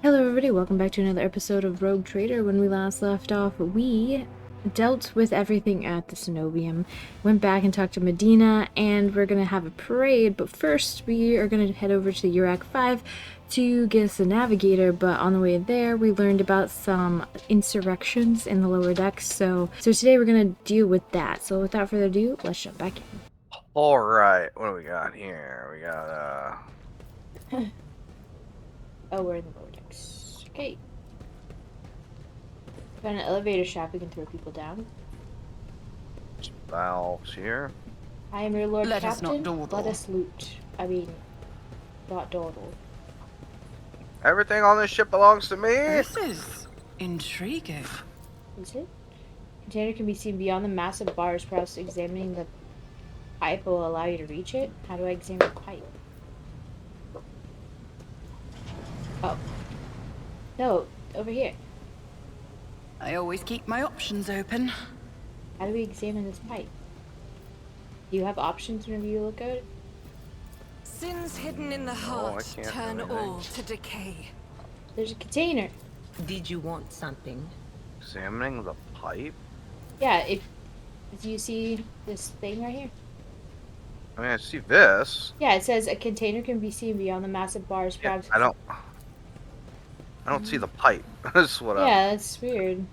Hello everybody, welcome back to another episode of Rogue Trader. When we last left off, we dealt with everything at the Cenobium, went back and talked to Medina, and we're going to have a parade, but first we are going to head over to Eurac V to get us a navigator, but on the way there we learned about some insurrections in the lower decks, so today we're going to deal with that. So without further ado, let's jump back in. Alright, what do we got here? We got, Oh, we're in the lower decks. Okay. Got an elevator shaft we can throw people down. some valves here. I am your Lord Let Captain. us not dawdle. Let us loot. I mean, not dawdle. Everything on this ship belongs to me! This is intriguing. Is it? Container can be seen beyond the massive bars. Perhaps examining the pipe will allow you to reach it. How do I examine the pipe? Oh. No, over here. I always keep my options open. How do we examine this pipe? Do you have options whenever you look at it? Sins hidden in the heart can't turn do anything. all to decay. There's a container. Did you want something? Examining the pipe? Yeah, do you see this thing right here? I mean, I see this. Yeah, it says a container can be seen beyond the massive bars. Yeah, Perhaps. I don't see the pipe. That's what Yeah, that's weird.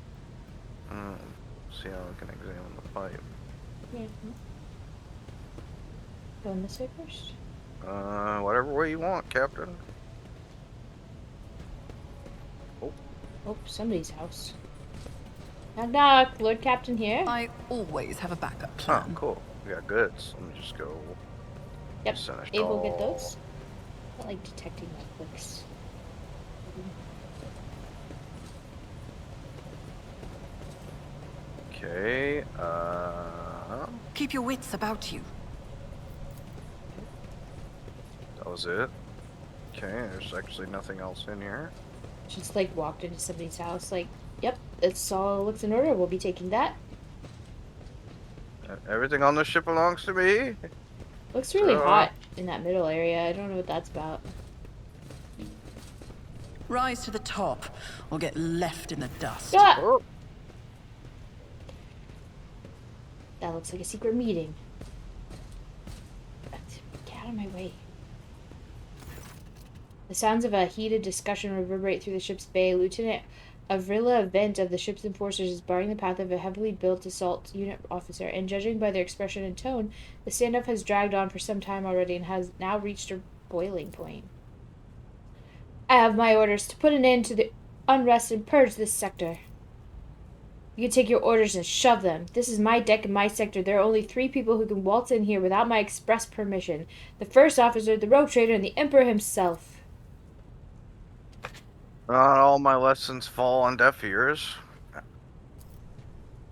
see how we can examine the pipe. Yeah. Going this way first. Whatever way you want, Captain. Oh, somebody's house. Knock knock, Lord Captain here. I always have a backup Oh, plan. cool. We got goods. Let me just go. Yep, Seneschal. able to get those. I like detecting my clicks. Okay, Keep your wits about you. that was it. Okay, there's actually nothing else in here. Just like walked into somebody's house, like, yep, it's all looks in order. We'll be taking that. Everything on the ship belongs to me. Looks really So- hot in that middle area. I don't know what that's about. Rise to the top, or get left in the dust. Ah! Oh, That looks like a secret meeting. Get out of my way. The sounds of a heated discussion reverberate through the ship's bay. Lieutenant Avrila Vent of the ship's enforcers is barring the path of a heavily built assault unit officer, and judging by their expression and tone, the standoff has dragged on for some time already and has now reached a boiling point. I have my orders to put an end to the unrest and purge this sector. You can take your orders and shove them. This is my deck and my sector. There are only 3 people who can waltz in here without my express permission. The first officer, the rogue trader, and the Emperor himself. not all my lessons fall on deaf ears.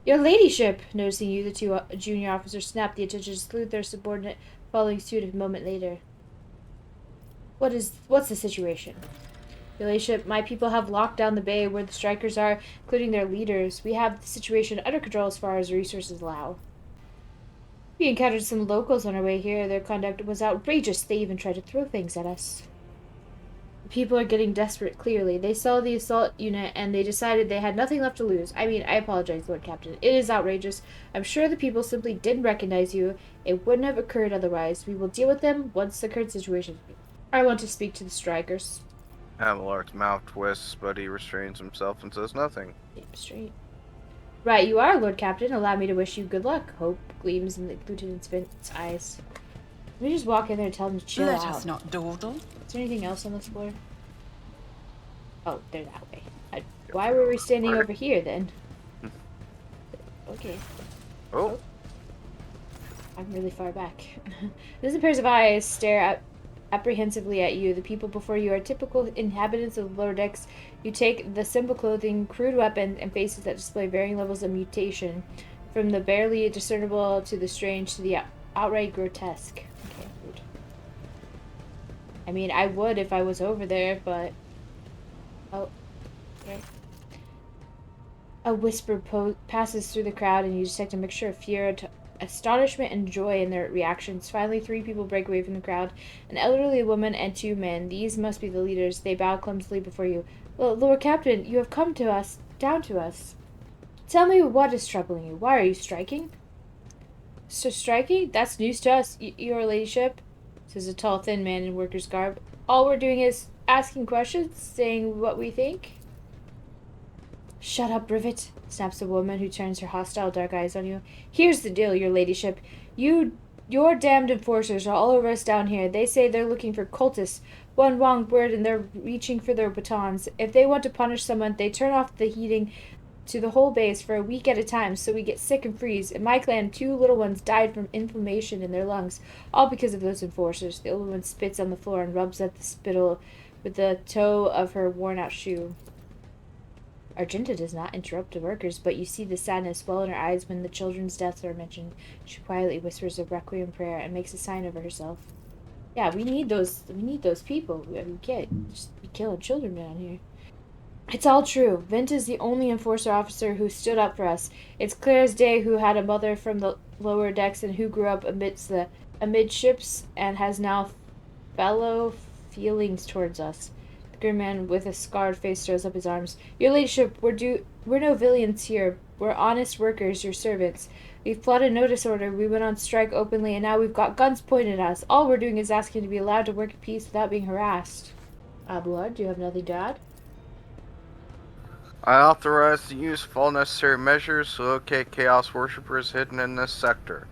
Your ladyship! Noticing you, the 2 junior officers snapped the attention to salute their subordinate, following suit a moment later. What's the situation? Your ladyship, my people have locked down the bay where the strikers are, including their leaders. We have the situation under control as far as resources allow. We encountered some locals on our way here. Their conduct was outrageous. They even tried to throw things at us. The people are getting desperate, clearly. They saw the assault unit and they decided they had nothing left to lose. I mean, I apologize, Lord Captain. It is outrageous. I'm sure the people simply didn't recognize you. It wouldn't have occurred otherwise. We will deal with them once the current situation. I want to speak to the strikers. Amalor's mouth twists, but he restrains himself and says nothing. Keep straight. Right, you are, Lord Captain. Allow me to wish you good luck. Hope gleams in the Lieutenant Vent's eyes. Let me just walk in there and tell him to chill Let out. us not dawdle. Is there anything else on this floor? Oh, they're that way. Why were we standing over here then? Okay. Oh, I'm really far back. Dozen pairs of eyes stare apprehensively at you. The people before you are typical inhabitants of the lower decks. You take the simple clothing, crude weapons, and faces that display varying levels of mutation, from the barely discernible to the strange to the outright grotesque. Okay, rude. I mean, I would if I was over there, but... Oh, okay. A whisper passes through the crowd, and you detect a mixture of fear, astonishment, and joy in their reactions. Finally, 3 people break away from the crowd. An elderly woman and 2 men. These must be the leaders. They bow clumsily before you. Well, Lord Captain, you have come to us, down to us. Tell me what is troubling you. Why are you striking? So striking? That's news to us, your ladyship, says a tall, thin man in worker's garb. All we're doing is asking questions, saying what we think. Shut up, Rivet, snaps the woman who turns her hostile dark eyes on you. Here's the deal, your ladyship. Your damned enforcers are all over us down here. They say they're looking for cultists. One wrong word and they're reaching for their batons. If they want to punish someone, they turn off the heating to the whole base for a week at a time, so we get sick and freeze. In my clan, 2 little ones died from inflammation in their lungs, all because of those enforcers. The older one spits on the floor and rubs at the spittle with the toe of her worn-out shoe. Argenta does not interrupt the workers, but you see the sadness well in her eyes when the children's deaths are mentioned. She quietly whispers a requiem prayer and makes a sign over herself. Yeah, we need those people. We can't just be killing children down here. It's all true. Vint is the only enforcer officer who stood up for us. It's clear as day who had a mother from the lower decks and who grew up amidst the amidships and has now fellow feelings towards us. The grim man with a scarred face throws up his arms. Your ladyship, we're no villains here. We're honest workers, your servants. We've plotted no disorder. We went on strike openly, and now we've got guns pointed at us. All we're doing is asking to be allowed to work in peace without being harassed. Abelard, do you have nothing to add? I authorize the use of all necessary measures to locate Chaos Worshippers hidden in this sector.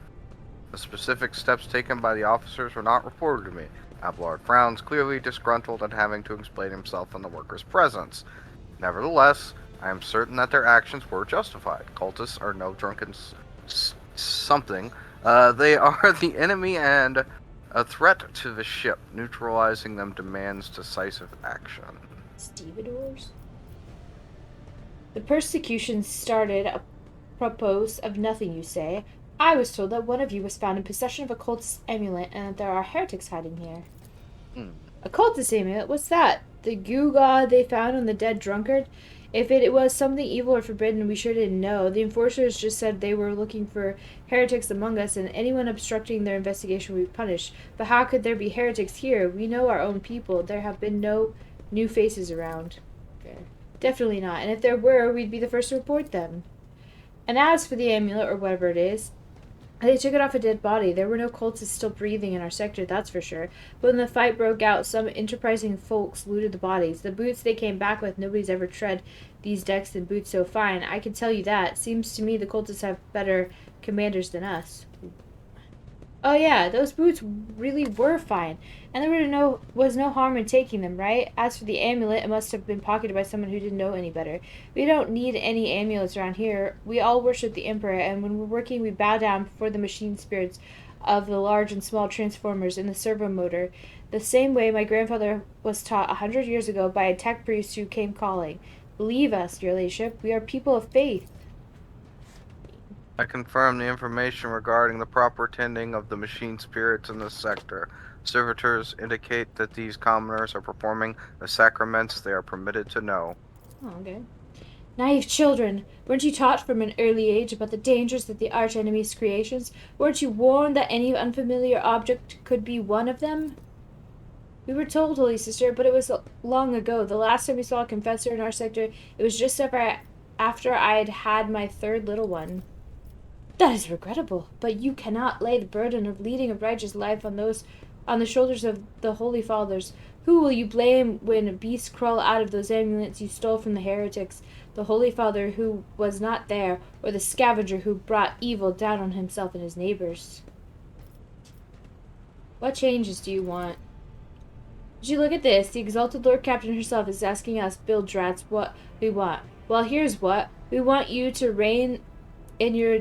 The specific steps taken by the officers were not reported to me. Abelard frowns, clearly disgruntled at having to explain himself in the workers' presence. Nevertheless, I am certain that their actions were justified. Cultists are no drunken something. They are the enemy and a threat to the ship. Neutralizing them demands decisive action. Stevedores? The persecution started apropos of nothing, you say. I was told that one of you was found in possession of a cultist amulet and that there are heretics hiding here. A cultist amulet? What's that? The goo god they found on the dead drunkard? If it was something evil or forbidden, we sure didn't know. The enforcers just said they were looking for heretics among us, and anyone obstructing their investigation would be punished. But how could there be heretics here? We know our own people. There have been no new faces around. Okay. Definitely not. And if there were, we'd be the first to report them. And as for the amulet, or whatever it is, they took it off a dead body. There were no cultists still breathing in our sector, that's for sure. But when the fight broke out, some enterprising folks looted the bodies. The boots they came back with, nobody's ever tread these decks in boots so fine. I can tell you that. Seems to me the cultists have better commanders than us. Oh yeah, those boots really were fine. And there was no harm in taking them, right? As for the amulet, it must have been pocketed by someone who didn't know any better. We don't need any amulets around here. We all worship the Emperor, and when we're working, we bow down before the machine spirits of the large and small transformers in the servo motor, the same way my grandfather was taught 100 years ago by a tech priest who came calling. Believe us, your ladyship, we are people of faith. I confirm the information regarding the proper tending of the machine spirits in this sector. Servitors indicate that these commoners are performing the sacraments they are permitted to know. Oh, okay. Naive children, weren't you taught from an early age about the dangers of the arch-enemy's creations? Weren't you warned that any unfamiliar object could be one of them? We were told, Holy Sister, but it was long ago. The last time we saw a confessor in our sector, it was just after I had my 3rd little one. That is regrettable, but you cannot lay the burden of leading a righteous life on the shoulders of the Holy Fathers. Who will you blame when beasts crawl out of those amulets you stole from the heretics? The Holy Father who was not there, or the scavenger who brought evil down on himself and his neighbors? What changes do you want? Did you look at this? The exalted Lord Captain herself is asking us, Bildrats, what we want. Well, here's what. We want you to rein in your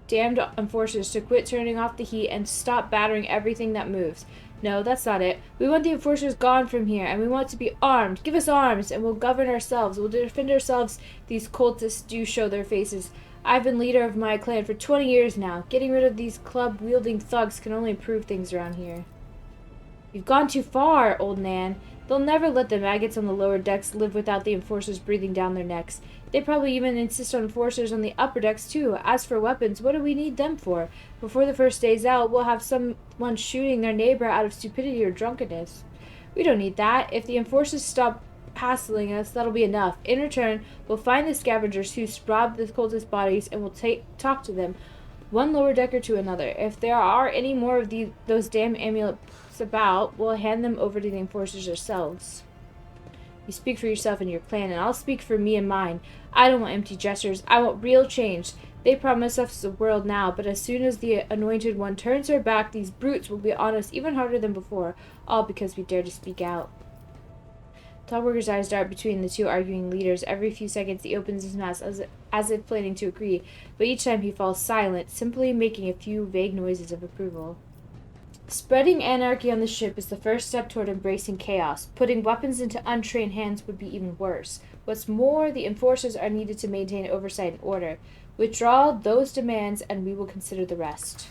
damned enforcers to quit turning off the heat and stop battering everything that moves. No, that's not it. We want the enforcers gone from here, and we want to be armed. Give us arms, and we'll govern ourselves. We'll defend ourselves. These cultists do show their faces. I've been leader of my clan for 20 years now. Getting rid of these club-wielding thugs can only improve things around here. You've gone too far, old Nan. They'll never let the maggots on the lower decks live without the enforcers breathing down their necks. They probably even insist on enforcers on the upper decks, too. As for weapons, what do we need them for? Before the first day's out, we'll have someone shooting their neighbor out of stupidity or drunkenness. We don't need that. If the enforcers stop hassling us, that'll be enough. In return, we'll find the scavengers who robbed the cultist bodies and we'll talk to them, one lower decker to another. If there are any more of those damn amulets about, we'll hand them over to the enforcers ourselves. You speak for yourself and your clan, and I'll speak for me and mine. I don't want empty gestures. I want real change. They promise us the world now, but as soon as the Anointed One turns her back, these brutes will be on us even harder than before, all because we dare to speak out. Tallworker's eyes dart between the two arguing leaders. Every few seconds he opens his mouth as if planning to agree, but each time he falls silent, simply making a few vague noises of approval. Spreading anarchy on the ship is the first step toward embracing chaos. Putting weapons into untrained hands would be even worse. What's more, the enforcers are needed to maintain oversight and order. Withdraw those demands and we will consider the rest.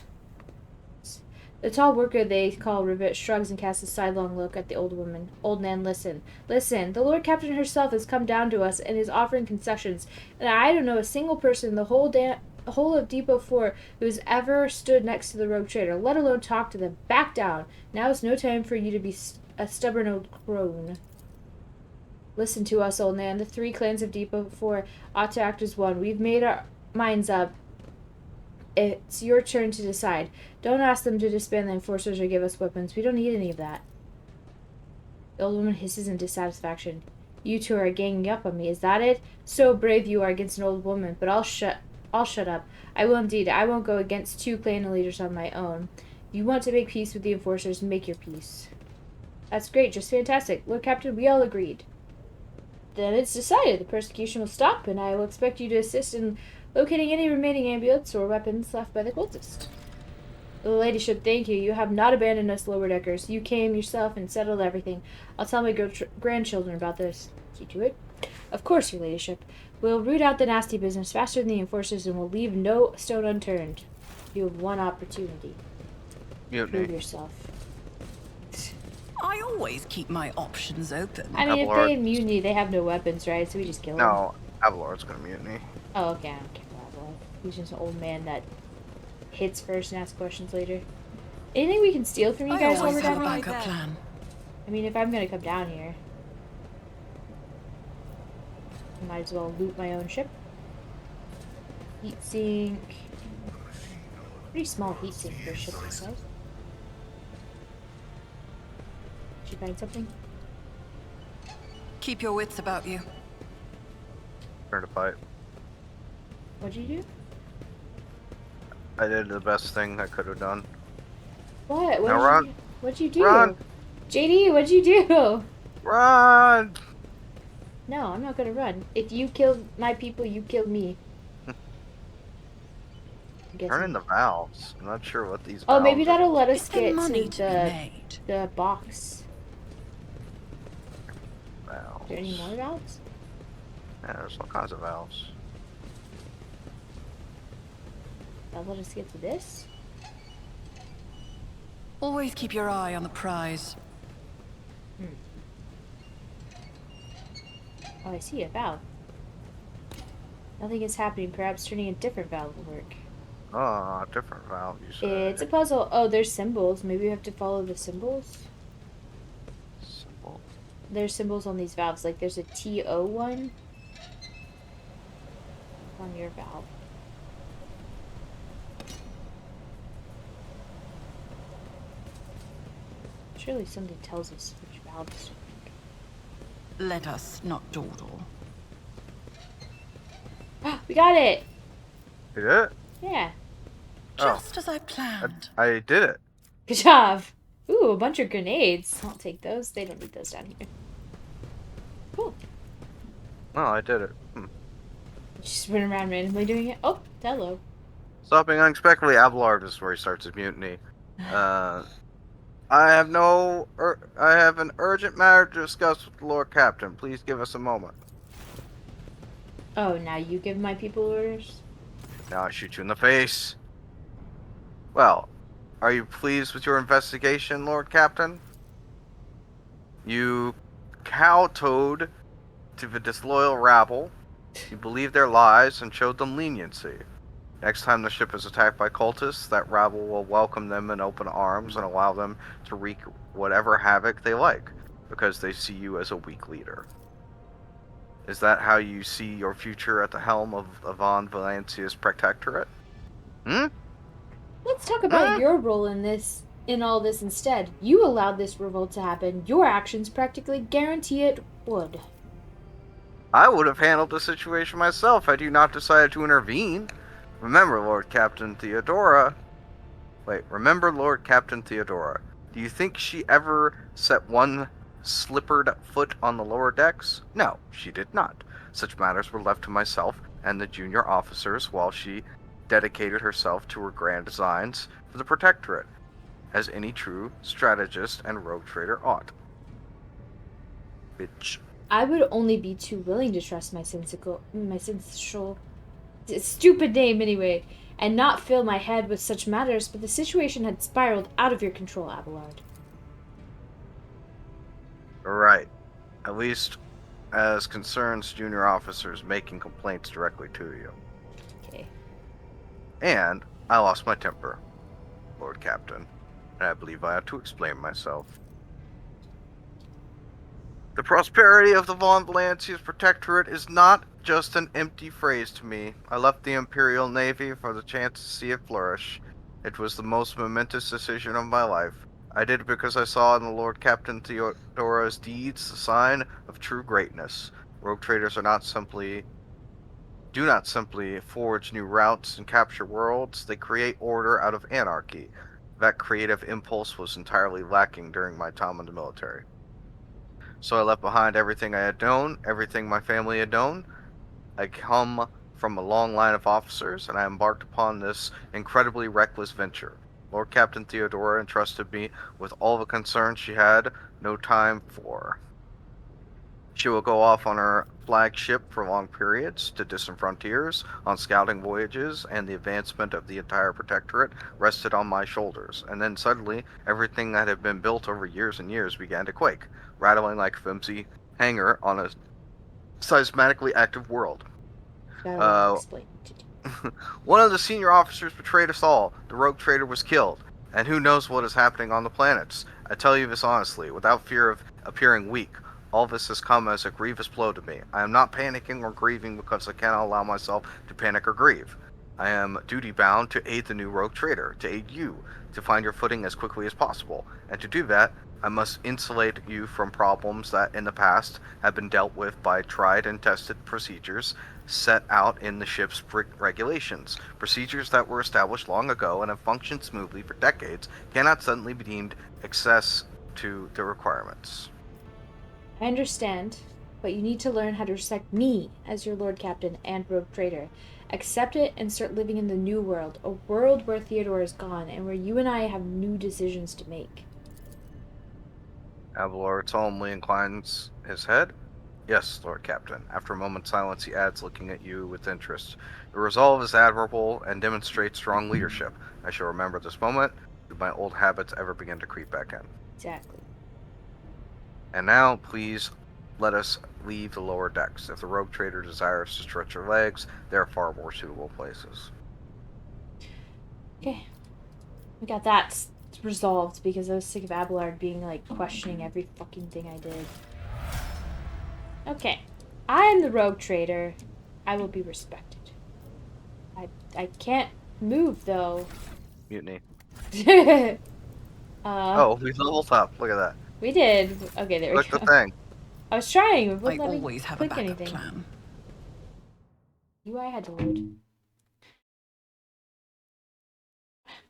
The tall worker they call Rivet shrugs and casts a sidelong look at the old woman. Old man, listen. Listen, the Lord Captain herself has come down to us and is offering concessions, and I don't know a single person in the whole of Depot 4 who's ever stood next to the rogue trader, let alone talk to them. Back down. Now is no time for you to be a stubborn old crone. Listen to us, old man. The 3 clans of Depot 4 ought to act as one. We've made our minds up. It's your turn to decide. Don't ask them to disband the enforcers or give us weapons. We don't need any of that. The old woman hisses in dissatisfaction. You two are ganging up on me, is that it? So brave you are against an old woman, but I'll shut up. I will indeed. I won't go against 2 clan leaders on my own. You want to make peace with the enforcers, make your peace. That's great, just fantastic. Lord Captain, we all agreed. Then it's decided. The persecution will stop, and I will expect you to assist in locating any remaining amulets or weapons left by the cultists. The ladyship, thank you. You have not abandoned us lower deckers. You came yourself and settled everything. I'll tell my grandchildren about this. See to it? Of course, your ladyship. We'll root out the nasty business faster than the enforcers, and we'll leave no stone unturned. You have one opportunity. Mutiny. Prove yourself. I always keep my options open. I mean, if Abelard. they mutiny, they have no weapons, right? So we just kill them. No, Abelard's gonna mutiny. Oh, okay. I don't care about Abelard. He's just an old man that hits first and asks questions later. Anything we can steal from you I guys while always we're have a down here? backup plan. I mean, if I'm gonna come down here, I might as well loot my own ship. Heat sink. Pretty small heat sink for a ship this size. Did you find something? Keep your wits about you. Turn to fight. What'd you do? I did the best thing I could have done. What? Now run. What'd you do? Run. JD, what'd you do? Run! No, I'm not gonna run. If you killed my people, you killed me. Turn in the valves. I'm not sure what these valves Oh, maybe are. that'll let us Is get there money to to be made? the box. Valves. Is there any more valves? Yeah, there's all kinds of valves. That'll let us get to this? Always keep your eye on the prize. Oh, I see a valve. Nothing is happening. Perhaps turning a different valve will work. Oh, different valve, you said. It's a puzzle. Oh, there's symbols. Maybe we have to follow the symbols? Symbol. There's symbols on these valves. Like, there's a TO one on your valve. Surely something tells us which valves to pick. Let us not dawdle. We got it! You did it? Yeah. Just as I planned. I did it. Good job. Ooh, a bunch of grenades. I'll take those. They don't need those down here. Cool. No, I did it. Just run around randomly doing it. Oh, hello. Stopping unexpectedly, Abelard is where he starts his mutiny. I have an urgent matter to discuss with the Lord Captain. Please give us a moment. Oh, now you give my people orders? Now I shoot you in the face. Well, are you pleased with your investigation, Lord Captain? You kowtowed to the disloyal rabble. You believed their lies and showed them leniency. Next time the ship is attacked by cultists, that rabble will welcome them in open arms and allow them to wreak whatever havoc they like, because they see you as a weak leader. Is that how you see your future at the helm of Von Valencia's protectorate? Hmm? Let's talk about Hmm? your role in all this instead. You allowed this revolt to happen. Your actions practically guarantee it would. I would have handled the situation myself had you not decided to intervene. Remember, Lord Captain Theodora. Wait, remember Lord Captain Theodora. Do you think she ever set one slippered foot on the lower decks? No, she did not. Such matters were left to myself and the junior officers while she dedicated herself to her grand designs for the Protectorate, as any true strategist and rogue trader ought. Bitch. I would only be too willing to trust my sensual, stupid name anyway, and not fill my head with such matters, but the situation had spiraled out of your control, Abelard. Right. At least as concerns junior officers making complaints directly to you. Okay. And I lost my temper, Lord Captain, and I believe I ought to explain myself. The prosperity of the Von Valancia's protectorate is not just an empty phrase to me. I left the Imperial Navy for the chance to see it flourish. It was the most momentous decision of my life. I did it because I saw in the Lord Captain Theodora's deeds the sign of true greatness. Rogue traders do not simply forge new routes and capture worlds, they create order out of anarchy. That creative impulse was entirely lacking during my time in the military. So I left behind everything I had known, everything my family had known. I come from a long line of officers, and I embarked upon this incredibly reckless venture. Lord Captain Theodora entrusted me with all the concerns she had no time for. She will go off on her flagship for long periods to distant frontiers, on scouting voyages, and the advancement of the entire protectorate rested on my shoulders. And then suddenly, everything that had been built over years and years began to quake, rattling like a flimsy hanger on a seismically active world. Got a lot of Uh, explaining to do. One of the senior officers betrayed us all. The rogue trader was killed. And who knows what is happening on the planets. I tell you this honestly, without fear of appearing weak. All this has come as a grievous blow to me. I am not panicking or grieving because I cannot allow myself to panic or grieve. I am duty-bound to aid the new rogue trader, to aid you, to find your footing as quickly as possible. And to do that, I must insulate you from problems that in the past have been dealt with by tried and tested procedures set out in the ship's regulations. Procedures that were established long ago and have functioned smoothly for decades cannot suddenly be deemed excess to the requirements. I understand, but you need to learn how to respect me as your Lord Captain and Rogue Trader. Accept it and start living in the new world, a world where Theodore is gone and where you and I have new decisions to make. Abelard solemnly inclines his head. Yes, Lord Captain. After a moment's silence, he adds, looking at you with interest. Your resolve is admirable and demonstrates strong leadership. I shall remember this moment, should my old habits ever begin to creep back in. Exactly. And now, please, let us leave the lower decks. If the rogue trader desires to stretch her legs, there are far more suitable places. Okay. We got that resolved because I was sick of Abelard being like questioning every fucking thing I did. Okay. I am the rogue trader. I will be respected. I can't move though. Mutiny. uh Oh, we leveled up. Look at that. We did. Okay, there we Click go. the thing. I was trying. It I wouldn't let me always have a click backup anything. plan. UI had to load.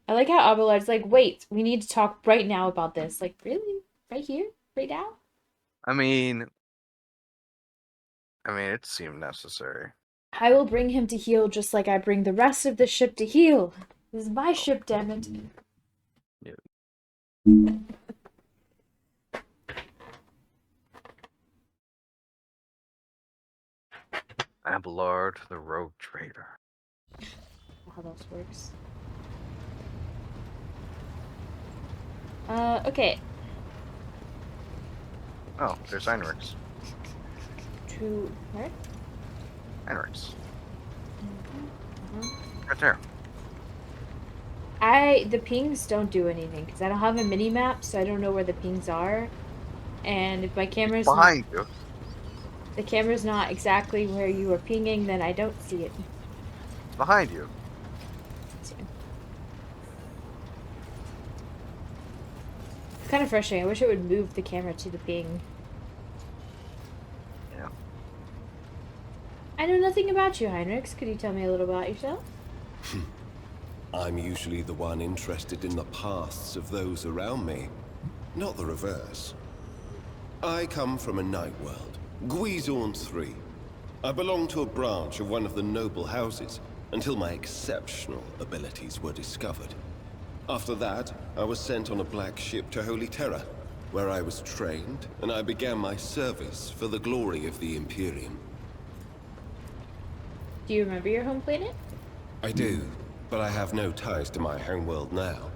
I like how Abelard's like, wait, we need to talk right now about this. Like, really? Right here? Right now? I mean, it seemed necessary. I will bring him to heal just like I bring the rest of the ship to heal. This is my ship, damn it. Yeah. Abelard, the rogue trader. How this works. Okay. Oh, there's Heinrichs. To where? Heinrichs. Mm-hmm. Right there. The pings don't do anything because I don't have a mini map, so I don't know where the pings are. And if my camera's Behind you. the camera's not exactly where you were pinging, then I don't see it. It's behind you. It's kind of frustrating. I wish it would move the camera to the ping. Yeah. I know nothing about you, Heinrichs. Could you tell me a little about yourself? I'm usually the one interested in the pasts of those around me, not the reverse. I come from a night world, Guizorn III. I belong to a branch of one of the noble houses until my exceptional abilities were discovered. After that, I was sent on a black ship to Holy Terra, where I was trained and I began my service for the glory of the Imperium. Do you remember your home planet? I do, but I have no ties to my homeworld now.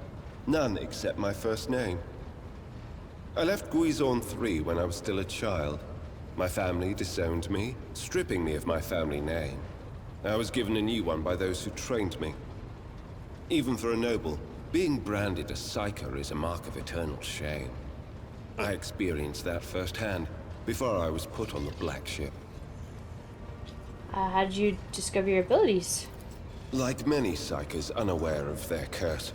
None except my first name. I left Guizorn III when I was still a child. My family disowned me, stripping me of my family name. I was given a new one by those who trained me. Even for a noble, being branded a psyker is a mark of eternal shame. I experienced that firsthand before I was put on the black ship. How did you discover your abilities? Like many psykers unaware of their curse,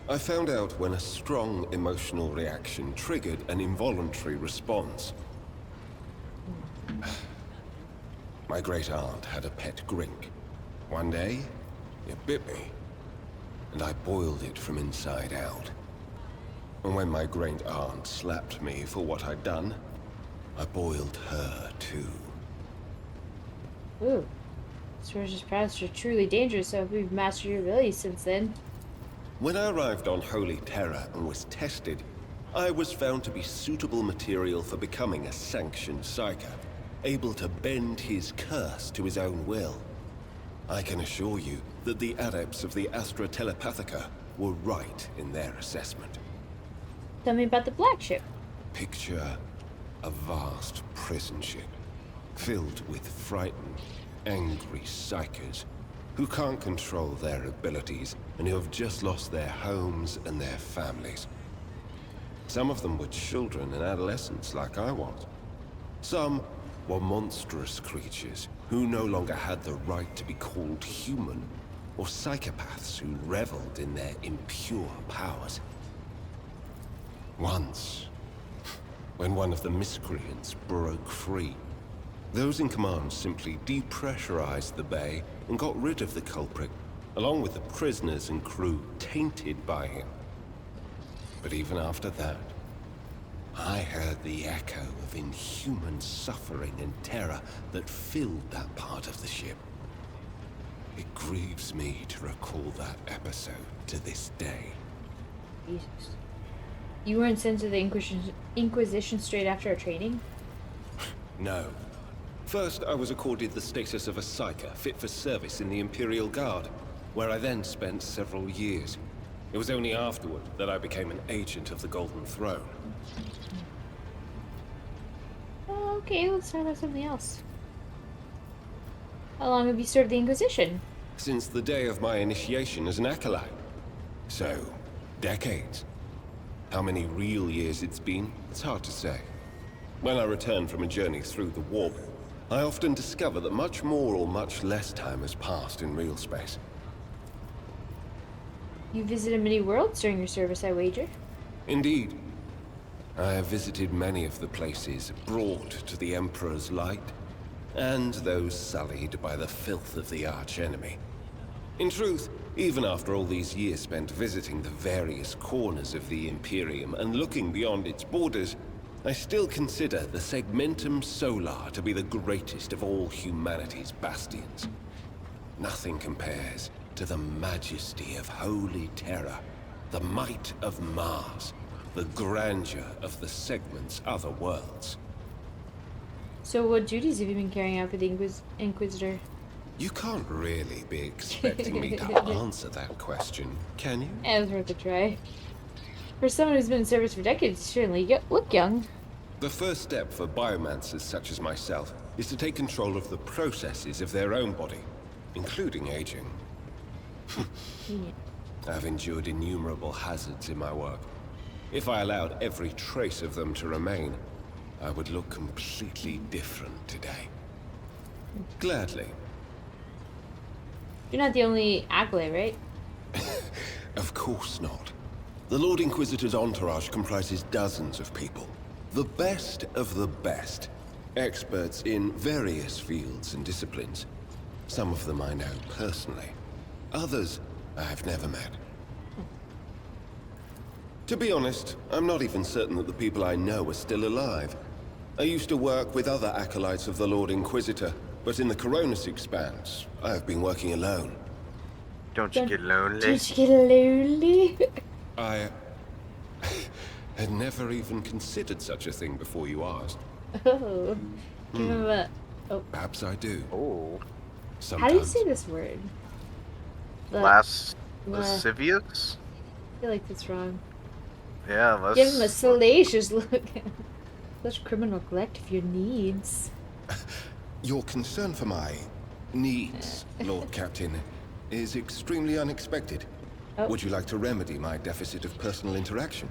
I found out when a strong emotional reaction triggered an involuntary response. My great aunt had a pet grink. One day, it bit me, and I boiled it from inside out. And when my great aunt slapped me for what I'd done, I boiled her too. Ooh. Sorcerer's prowess are truly dangerous, so we've mastered your abilities since then. When I arrived on Holy Terra and was tested, I was found to be suitable material for becoming a sanctioned psyker, able to bend his curse to his own will. I can assure you that the adepts of the Astra Telepathica were right in their assessment. Tell me about the black ship. Picture a vast prison ship, filled with frightened, angry psykers who can't control their abilities and who have just lost their homes and their families. Some of them were children and adolescents like I was. Some were monstrous creatures who no longer had the right to be called human, or psychopaths who reveled in their impure powers. Once, when one of the miscreants broke free, those in command simply depressurized the bay and got rid of the culprit, along with the prisoners and crew tainted by him. But even after that, I heard the echo of inhuman suffering and terror that filled that part of the ship. It grieves me to recall that episode to this day. Jesus. You weren't sent to the Inquisition straight after our training? No. First, I was accorded the status of a psyker fit for service in the Imperial Guard, where I then spent several years. It was only afterward that I became an agent of the Golden Throne. Okay, let's talk about something else. How long have you served the Inquisition? Since the day of my initiation as an acolyte. So, decades. How many real years it's been, it's hard to say. When I return from a journey through the warp, I often discover that much more or much less time has passed in real space. You visited many worlds during your service, I wager? Indeed. I have visited many of the places brought to the Emperor's light, and those sullied by the filth of the archenemy. In truth, even after all these years spent visiting the various corners of the Imperium and looking beyond its borders, I still consider the Segmentum Solar to be the greatest of all humanity's bastions. Nothing compares to the majesty of Holy Terra, the might of Mars, the grandeur of the Segment's other worlds. So what duties have you been carrying out for the Inquisitor? You can't really be expecting me to answer that question, can you? It was worth a try. For someone who's been in service for decades, you certainly look young. The first step for biomancers such as myself is to take control of the processes of their own body, including aging. I've endured innumerable hazards in my work. If I allowed every trace of them to remain, I would look completely different today. Gladly. You're not the only acolyte, right? Of course not. The Lord Inquisitor's entourage comprises dozens of people. The best of the best. Experts in various fields and disciplines. Some of them I know personally. Others I've never met. To be honest, I'm not even certain that the people I know are still alive. I used to work with other acolytes of the Lord Inquisitor, but in the Coronis Expanse, I've been working alone. Don't you get lonely? Don't you get lonely? I had never even considered such a thing before you asked. Oh. Do you remember? Oh. Perhaps I do. Oh. Sometimes. How do you say this word? Lascivious? I feel like that's wrong. Yeah, Give him a salacious look. Such criminal neglect of your needs. Your concern for my needs, Lord Captain, is extremely unexpected. Oh. Would you like to remedy my deficit of personal interaction?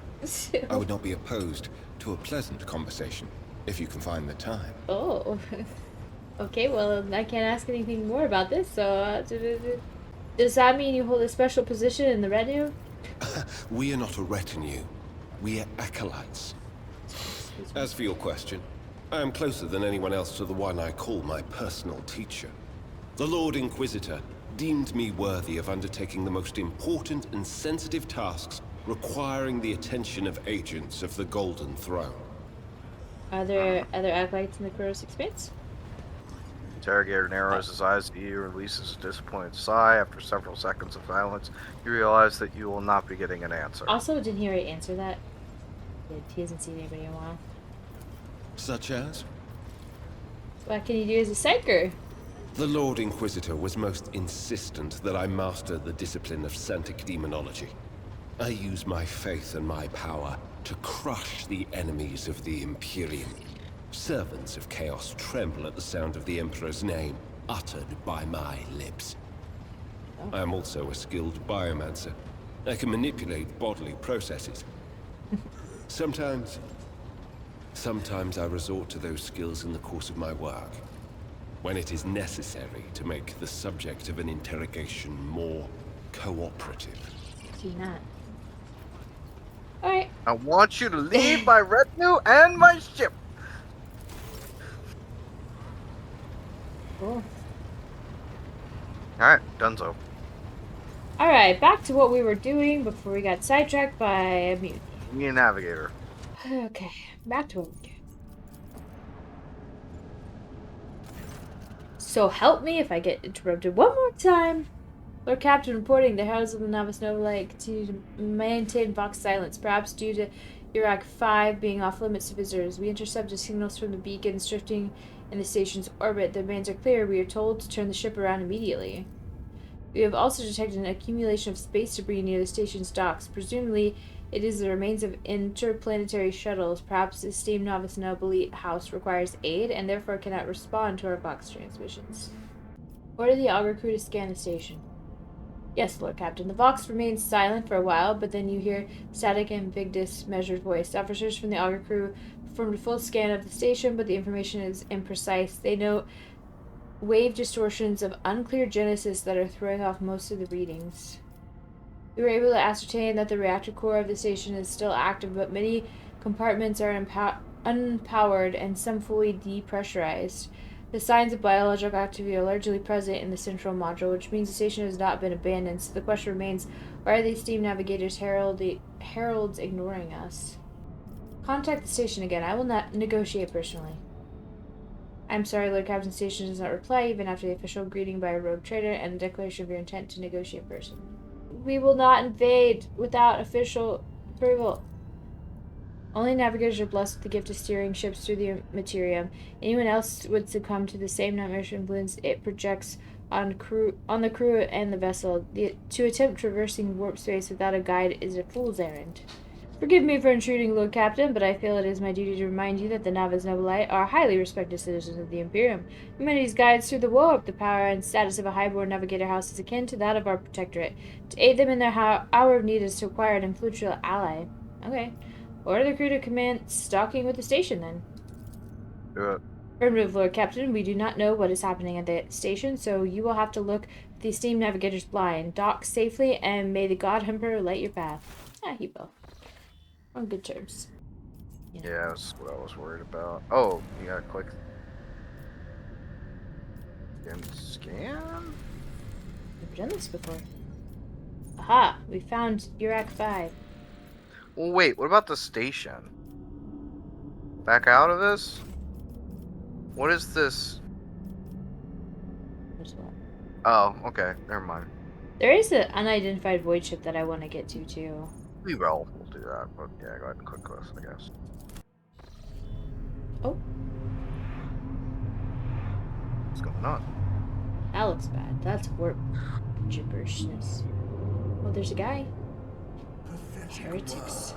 I would not be opposed to a pleasant conversation, if you can find the time. Oh. Okay, well, I can't ask anything more about this, so... Does that mean you hold a special position in the retinue? We are not a retinue. We are acolytes. As for your question, I am closer than anyone else to the one I call my personal teacher. The Lord Inquisitor deemed me worthy of undertaking the most important and sensitive tasks requiring the attention of agents of the Golden Throne. Are there other acolytes in the Coronis Expanse? Interrogator narrows his eyes at you, releases a disappointed sigh. After several seconds of silence, you realize that you will not be getting an answer. Also, didn't he already answer that? He hasn't seen anybody in a while. Such as? What can you do as a psyker? The Lord Inquisitor was most insistent that I master the discipline of Santic Demonology. I use my faith and my power to crush the enemies of the Imperium. Servants of Chaos tremble at the sound of the Emperor's name, uttered by my lips. I am also a skilled biomancer. I can manipulate bodily processes. Sometimes I resort to those skills in the course of my work, when it is necessary to make the subject of an interrogation more cooperative. See not. Alright. I want you to leave my retinue and my ship. Cool. Alright, donezo. Alright, back to what we were doing before we got sidetracked by a mutiny. Me a navigator. Okay, back to what we do. So help me if I get interrupted one more time. Lord Captain reporting the heralds of the Novice Novalight continue to maintain Vox silence, perhaps due to Eurac V being off limits to visitors. We intercepted signals from the beacons drifting in the station's orbit. The demands are clear. We are told to turn the ship around immediately. We have also detected an accumulation of space debris near the station's docks. Presumably, it is the remains of interplanetary shuttles. Perhaps the esteemed Novice Nobilite House requires aid and therefore cannot respond to our Vox transmissions. Order the auger crew to scan the station. Yes, Lord Captain. The Vox remains silent for a while, but then you hear static and Vigdis' measured voice. Officers from the auger crew performed a full scan of the station, but the information is imprecise. They note wave distortions of unclear genesis that are throwing off most of the readings. We were able to ascertain that the reactor core of the station is still active, but many compartments are unpowered and some fully depressurized. The signs of biological activity are largely present in the central module, which means the station has not been abandoned. So the question remains, why are these steam navigators heralds ignoring us? Contact the station again. I will not negotiate personally. I'm sorry, Lord Captain. Station does not reply even after the official greeting by a rogue trader and the declaration of your intent to negotiate personally. We will not invade without official approval. Only navigators are blessed with the gift of steering ships through the materium. Anyone else would succumb to the same nightmarish influence it projects on the crew and the vessel. To attempt traversing warp space without a guide is a fool's errand. Forgive me for intruding, Lord Captain, but I feel it is my duty to remind you that the Novice Nobilite are highly respected citizens of the Imperium. Humanity's guides through the warp. The power and status of a highborn navigator house is akin to that of our protectorate. To aid them in their hour of need is to acquire an influential ally. Okay. Order the crew to commence stalking with the station, then. Do it. Affirmative, Lord Captain. We do not know what is happening at the station, so you will have to look the esteemed navigators blind. Dock safely, and may the God Emperor light your path. Ah, he will. On good terms. You know. Yeah, that's what I was worried about. Oh, you gotta click and scan? We've done this before. Aha! We found Eurac V. Well, wait, what about the station? Back out of this? What is this? There's what? Oh, okay, never mind. There is an unidentified void ship that I want to get to, too. We'll do that. But yeah, go ahead and click this, I guess. Oh, What's going on? that looks bad. That's warp gibberishness. Oh, there's a guy. Heretics.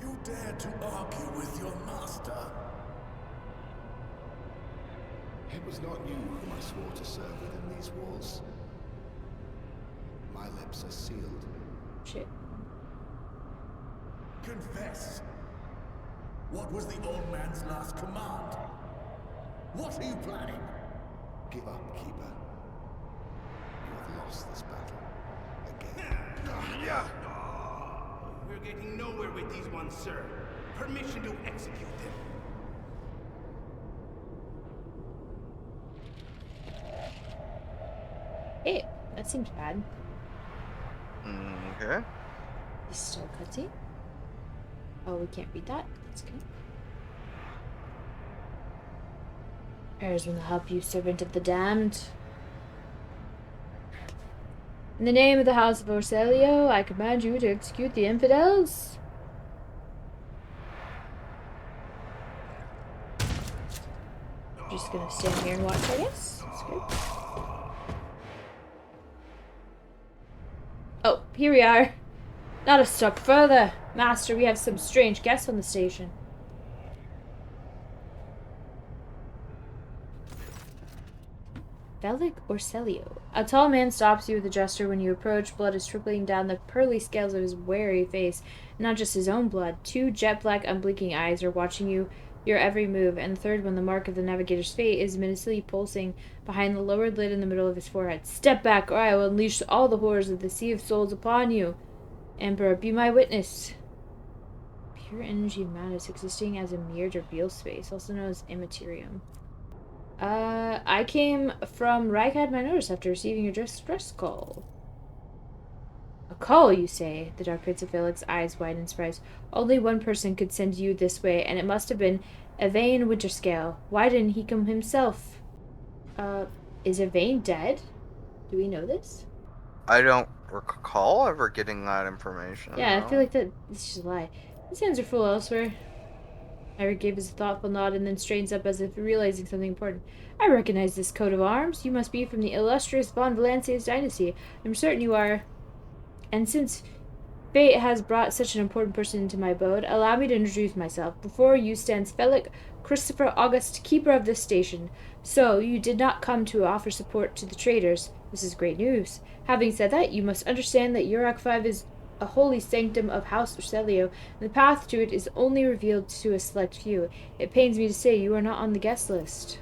You dare to argue with your master? It was not you whom I swore to serve within these walls. My lips are sealed. Shit. Confess. What was the old man's last command? What are you planning? Give up, Keeper. You have lost this battle. Again. We're getting nowhere with these ones, sir. Permission to execute them. Hey, that seems bad. Okay. He's still cutscene. Oh, we can't read that. That's good. Prayers will help you, servant of the damned. In the name of the House of Orselio, I command you to execute the infidels. Just gonna stand here and watch, I guess. That's good. Oh, here we are. Not a step further. Master, we have some strange guests on the station. Velic Orselio. A tall man stops you with a gesture when you approach. Blood is trickling down the pearly scales of his wary face. Not just his own blood. Two jet-black, unblinking eyes are watching you, your every move, and the third one, the mark of the navigator's fate, is menacingly pulsing behind the lowered lid in the middle of his forehead. Step back, or I will unleash all the horrors of the Sea of Souls upon you. Emperor, be my witness. Pure energy of madness existing as a mirrored or real space, also known as immaterium. I came from Rykad Minorus after receiving your distress call. A call, you say? The Dark Prince of Felix's eyes widen in surprise. Only one person could send you this way, and it must have been Yvain Winterscale. Why didn't he come himself? Is Yvain dead? Do we know this? I don't recall ever getting that information. Yeah, no. I feel like that this is just a lie. His hands are full elsewhere. Eric gave us a thoughtful nod and then straightens up as if realizing something important. I recognize this coat of arms. You must be from the illustrious von Valancius dynasty. I'm certain you are. And since fate has brought such an important person into my abode, allow me to introduce myself. Before you stands Felic Christopher August, keeper of this station. So, you did not come to offer support to the traitors. This is great news. Having said that, you must understand that Eurac V is a holy sanctum of House Orselio, and the path to it is only revealed to a select few. It pains me to say you are not on the guest list.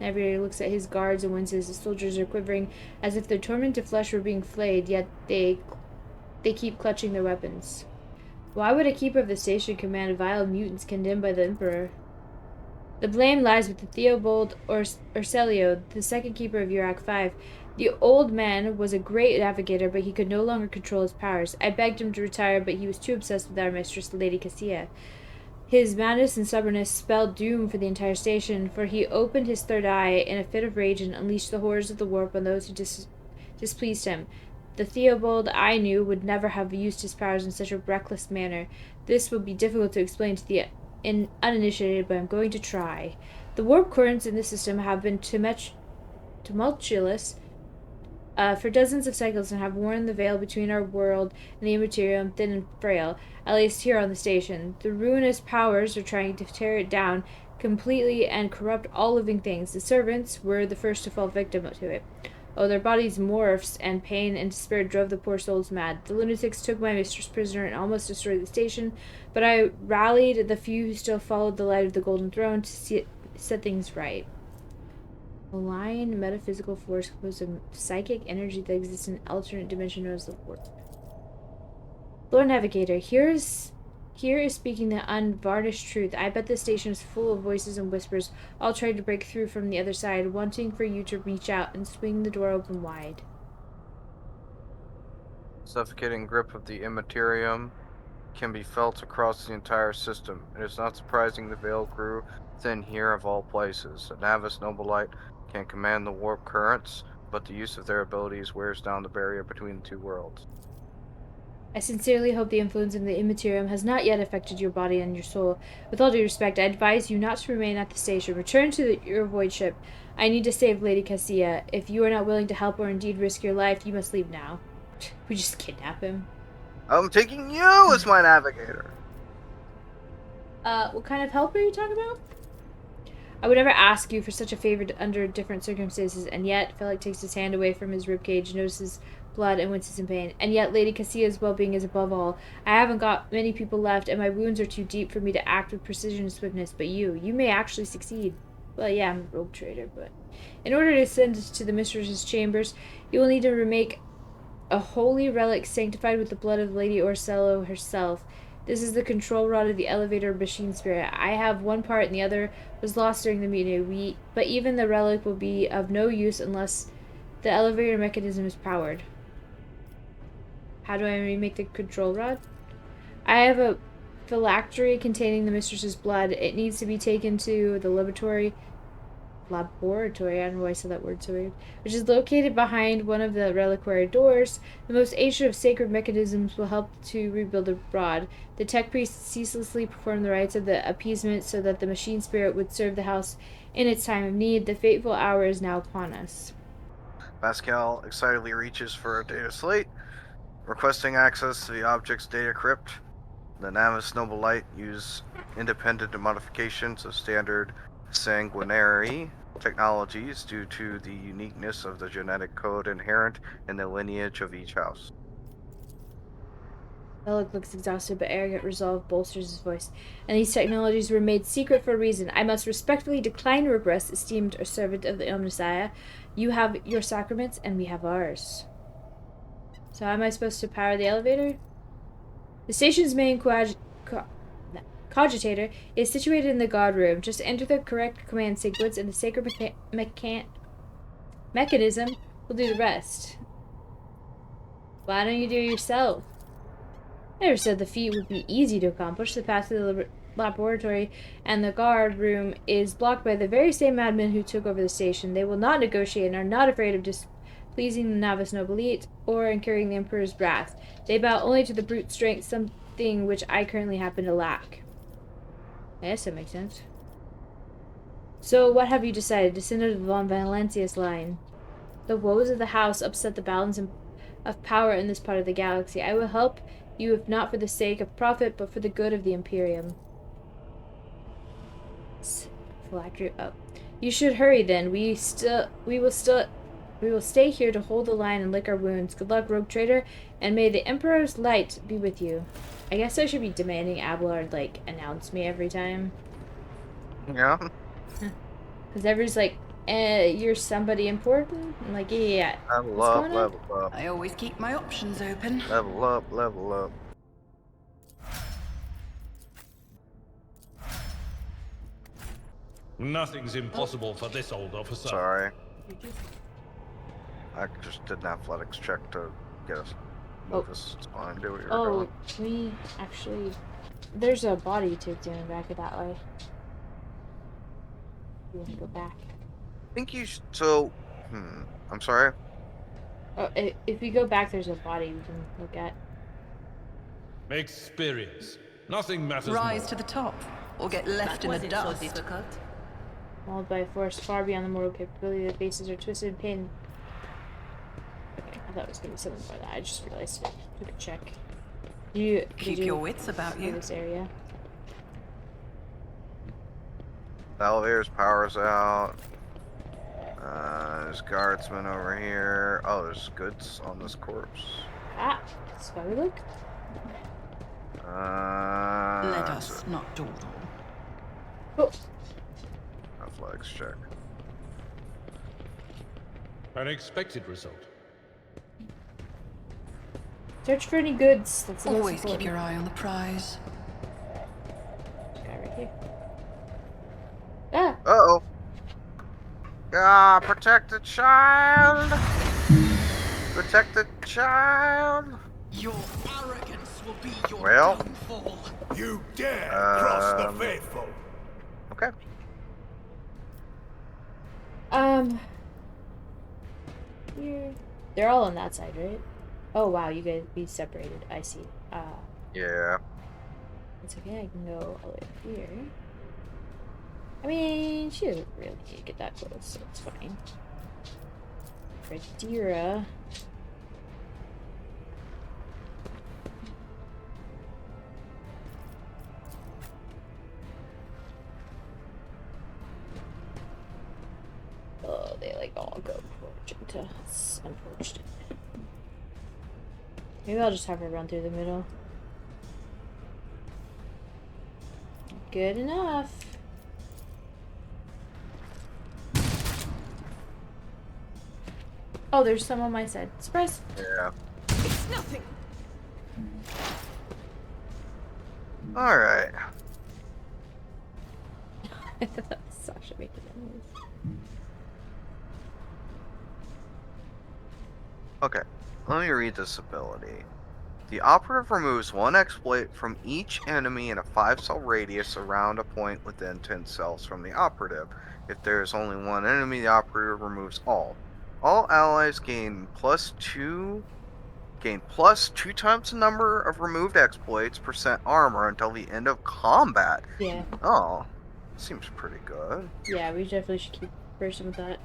Navigator looks at his guards and winces. The soldiers are quivering as if their tormented flesh were being flayed, yet they keep clutching their weapons. Why would a keeper of the station command vile mutants condemned by the Emperor? The blame lies with the Theobald Orselio, the second keeper of Eurac V. The old man was a great navigator, but he could no longer control his powers. I begged him to retire, but he was too obsessed with our mistress, Lady Cassia. His madness and stubbornness spelled doom for the entire station, for he opened his third eye in a fit of rage and unleashed the horrors of the warp on those who displeased him. The Theobald I knew would never have used his powers in such a reckless manner. This will be difficult to explain to the uninitiated, but I'm going to try. The warp currents in the system have been tumultuous for dozens of cycles and have worn the veil between our world and the immaterium thin and frail, at least here on the station. The ruinous powers are trying to tear it down completely and corrupt all living things. The servants were the first to fall victim to it. Oh, their bodies morphed, and pain and despair drove the poor souls mad. The lunatics took my mistress prisoner and almost destroyed the station, but I rallied the few who still followed the light of the Golden Throne to set things right. Malign metaphysical force composed of psychic energy that exists in an alternate dimension known as the Force. Lord Navigator, here is speaking the unvarnished truth. I bet this station is full of voices and whispers, all trying to break through from the other side, wanting for you to reach out and swing the door open wide. Suffocating grip of the immaterium can be felt across the entire system. It is not surprising the Veil grew thin here of all places. A Navis Nobilite can command the warp currents, but the use of their abilities wears down the barrier between the two worlds. I sincerely hope the influence of the Immaterium has not yet affected your body and your soul. With all due respect, I advise you not to remain at the station. Return to your void ship. I need to save Lady Cassia. If you are not willing to help or indeed risk your life, you must leave now. We just kidnap him. I'm taking you as my navigator. What kind of help are you talking about? I would never ask you for such a favor under different circumstances, and yet Felix takes his hand away from his ribcage, notices blood, and winces in pain. And yet Lady Cassia's well-being is above all. I haven't got many people left, and my wounds are too deep for me to act with precision and swiftness, but you may actually succeed. Well, yeah, I'm a rogue trader, but... In order to ascend to the mistress's chambers, you will need to remake a holy relic sanctified with the blood of Lady Orsello herself. This is the control rod of the elevator machine spirit. I have one part and the other was lost during the mutiny. But even the relic will be of no use unless the elevator mechanism is powered. How do I remake the control rod? I have a phylactery containing the mistress's blood. It needs to be taken to the laboratory, I don't know why I said that word so weird, which is located behind one of the reliquary doors. The most ancient of sacred mechanisms will help to rebuild the rod. The tech priests ceaselessly perform the rites of the appeasement so that the machine spirit would serve the house in its time of need. The fateful hour is now upon us. Pascal excitedly reaches for a data slate, requesting access to the object's data crypt. The Navis Nobilite use independent modifications of standard sanguinary technologies due to the uniqueness of the genetic code inherent in the lineage of each house. Belloc looks exhausted, but arrogant resolve bolsters his voice. And these technologies were made secret for a reason. I must respectfully decline request, esteemed servant of the Omnissiah. You have your sacraments, and we have ours. So how am I supposed to power the elevator? The station's main cogitator is situated in the guard room. Just enter the correct command sequence, and the sacred mechanism will do the rest. Why don't you do it yourself? I never said the feat would be easy to accomplish. The path to the laboratory and the guard room is blocked by the very same madmen who took over the station. They will not negotiate and are not afraid of displeasing the Navis Nobilite or incurring the Emperor's wrath. They bow only to the brute strength, something which I currently happen to lack. I guess that makes sense. So, what have you decided? Descend of the Von Valentius line. The woes of the house upset the balance of power in this part of the galaxy. I will help you, if not for the sake of profit, but for the good of the Imperium. Phylactery up. You should hurry then. We will stay here to hold the line and lick our wounds. Good luck, rogue trader, and may the Emperor's light be with you. I guess I should be demanding Abelard, like, announce me every time. Yeah. Because everyone's like, you're somebody important? I'm like, yeah. Level up, level up. I always keep my options open. Level up, level up. Nothing's impossible for this old officer. Sorry. I just did an athletics check to get us move us spine, do what you're doing. We actually... There's a body to doing back that way. You want to go back? I think you should... So... I'm sorry? Oh, if we go back, there's a body we can look at. Experience. Nothing matters Rise more. to the top, or get left in the dust. So difficult. Mauled by a force far beyond the mortal capability, the faces are twisted in pain. Okay, I thought it was going to be something more than that. I just realized it. Took a check. Keep your wits about you. This area. The elevator's power's out. There's guardsmen over here. Oh, there's goods on this corpse. Ah, that's why we look. Let That's us it. not dawdle. Oh, Athletics check. An expected result. search for any goods. That's the most Always important. keep your eye on the prize. Guy right here. Ah, Uh-oh. Ah, protect the child! Protect the child! Your arrogance will be your Well. downfall. You dare cross the Um, faithful! Okay. here. They're all on that side, right? Oh wow, you guys be separated. I see. Yeah. It's okay. I can go all the way up here. I mean, she doesn't really need to get that close, so it's fine. Radira. Oh, they like all go for Magenta. It's unfortunate. Maybe I'll just have her run through the middle. Good enough. Oh, there's some on my side. Surprise! Yeah. It's nothing. Alright. Sasha making that noise. Okay. Let me read this ability. The operative removes one exploit from each enemy in a 5-cell radius around a point within 10 cells from the operative. If there is only one enemy, the operative removes all. All allies gain plus 2 times the number of removed exploits % armor until the end of combat. Yeah. Oh, seems pretty good. Yeah, we definitely should keep person with that.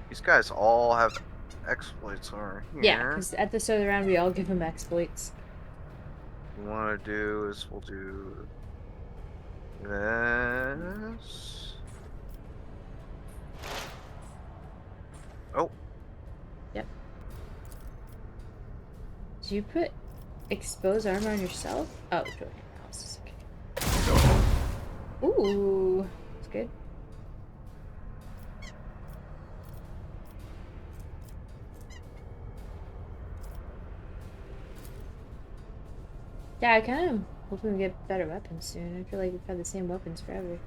These guys all have exploits over here. Yeah, because at the start of the round, we all give them exploits. What we want to do is we'll do this. Oh. Yep. Did you put expose armor on yourself? Oh, join your mouse. Okay. Ooh, that's good. Yeah, I kind of hoping we get better weapons soon. I feel like we've had the same weapons forever.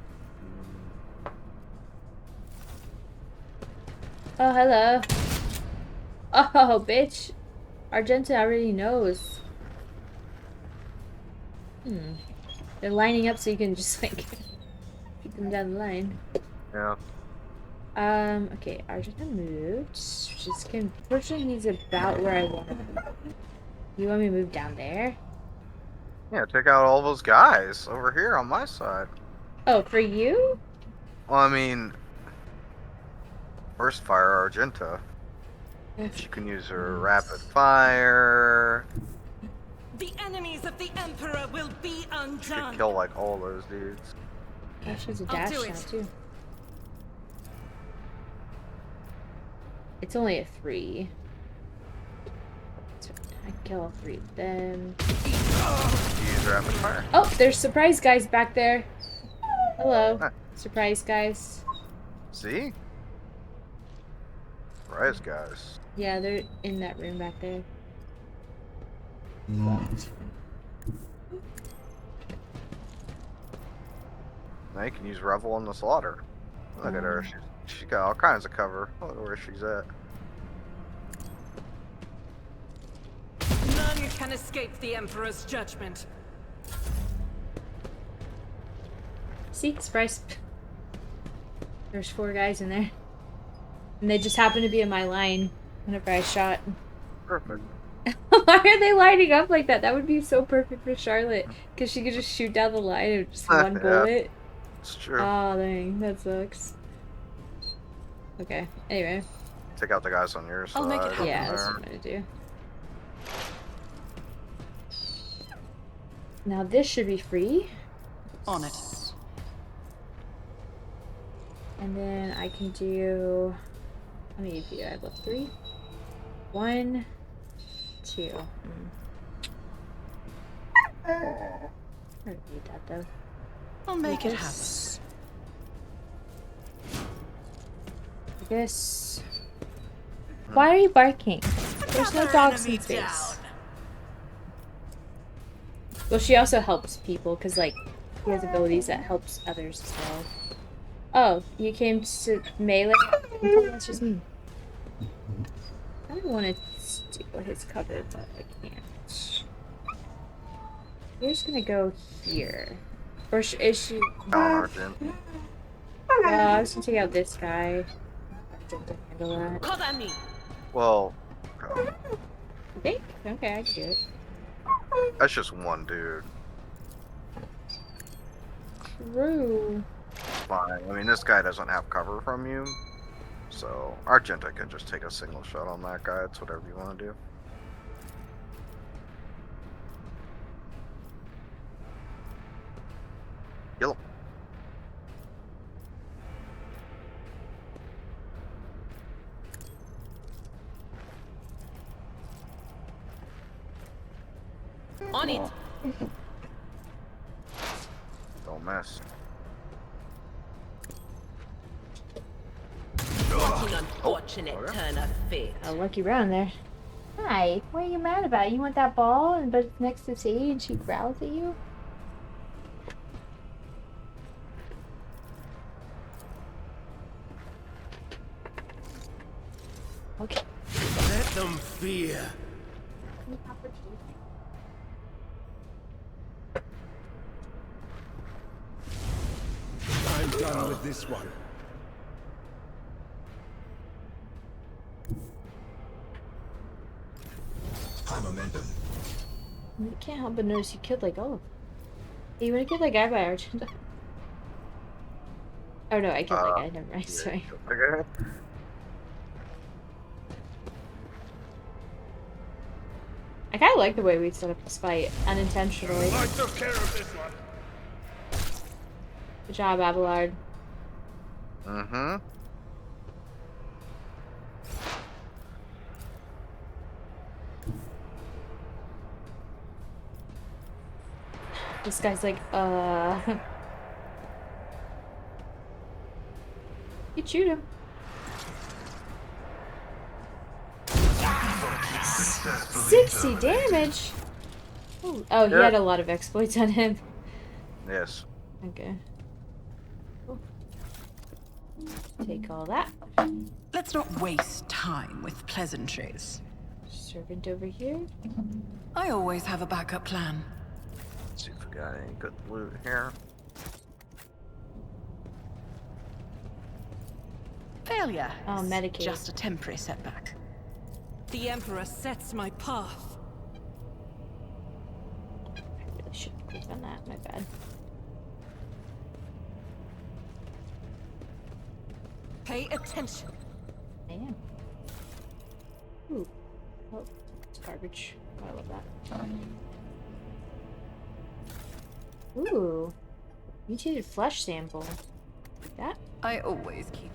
Oh, hello. Oh, bitch. Argenta already knows. They're lining up so you can just, like, keep them down the line. Yeah. Okay, Argenta moved. Which is unfortunately he's about where I want to be. You want me to move down there? Yeah, take out all those guys over here on my side. Oh, for you? Well, I mean, first fire Argenta. She can use her rapid fire. The enemies of the Emperor will be She undone. could kill like all those dudes. Oh, she has a I'll dash do now, it. too. It's only a 3. So I can kill all 3 of them. Use rapid fire. Oh, there's surprise guys back there. Hello. Huh. Surprise guys. See? Surprise guys. Yeah, they're in that room back there. Now you can use Revel on the slaughter. Look at her. She got all kinds of cover. Look where she's at. None can escape the Emperor's judgment. See, surprise. There's 4 guys in there. And they just happen to be in my line whenever I shot. Perfect. Why are they lining up like that? That would be so perfect for Charlotte. Because she could just shoot down the line with just one Yeah. bullet. It's true. Oh, dang. That sucks. Okay, anyway. Take out the guys on your side. I'll make it happen. Yeah, that's what I'm gonna do. Now this should be free. On it. And then I can do... How many do I have left? 3? 1, 2. I don't need that though. I'll make it happen. This. Why are you barking? There's no dogs in space. Well, she also helps people because, like, she has abilities that helps others as well. Oh, you came to melee? That's just me. I don't want to steal his cover, but I can't. We're just gonna go here. Or is she? I was gonna take out this guy. I don't handle that. Cover me. Well, You think? Okay, I can do it. that's just one dude. True. Fine. I mean, this guy doesn't have cover from you, so Argenta can just take a single shot on that guy. It's whatever you want to do. Kill him. On it. Don't mess. What an unfortunate turn of fate. A lucky round there. Hi, what are you mad about? You want that ball, and but it's next to Sadie and she growls at you? Okay. Let them fear. I'm done with this one. High momentum. You can't help but notice you killed like all of them. Hey, you wanna kill that guy by Argenta? Oh no, I killed that guy, never mind, sorry. Okay. I kinda like the way we set up this fight, unintentionally. I took care of this one. Good job, Abelard. Mm-hmm. This guy's like, You shoot him. 60 damage? Ooh. Oh, he had a lot of exploits on him. Yes. Okay. Cool. Take all that. Let's not waste time with pleasantries. Servant over here. I always have a backup plan. Let's see if we got any good loot here. Failure. Oh, is medicated. just a temporary setback. The Emperor sets my path. I really should have clicked on that, my bad. Pay attention. I am. Ooh. Oh, it's garbage. Oh, I love that. Ooh. Mutated flesh sample. Like that? I always keep.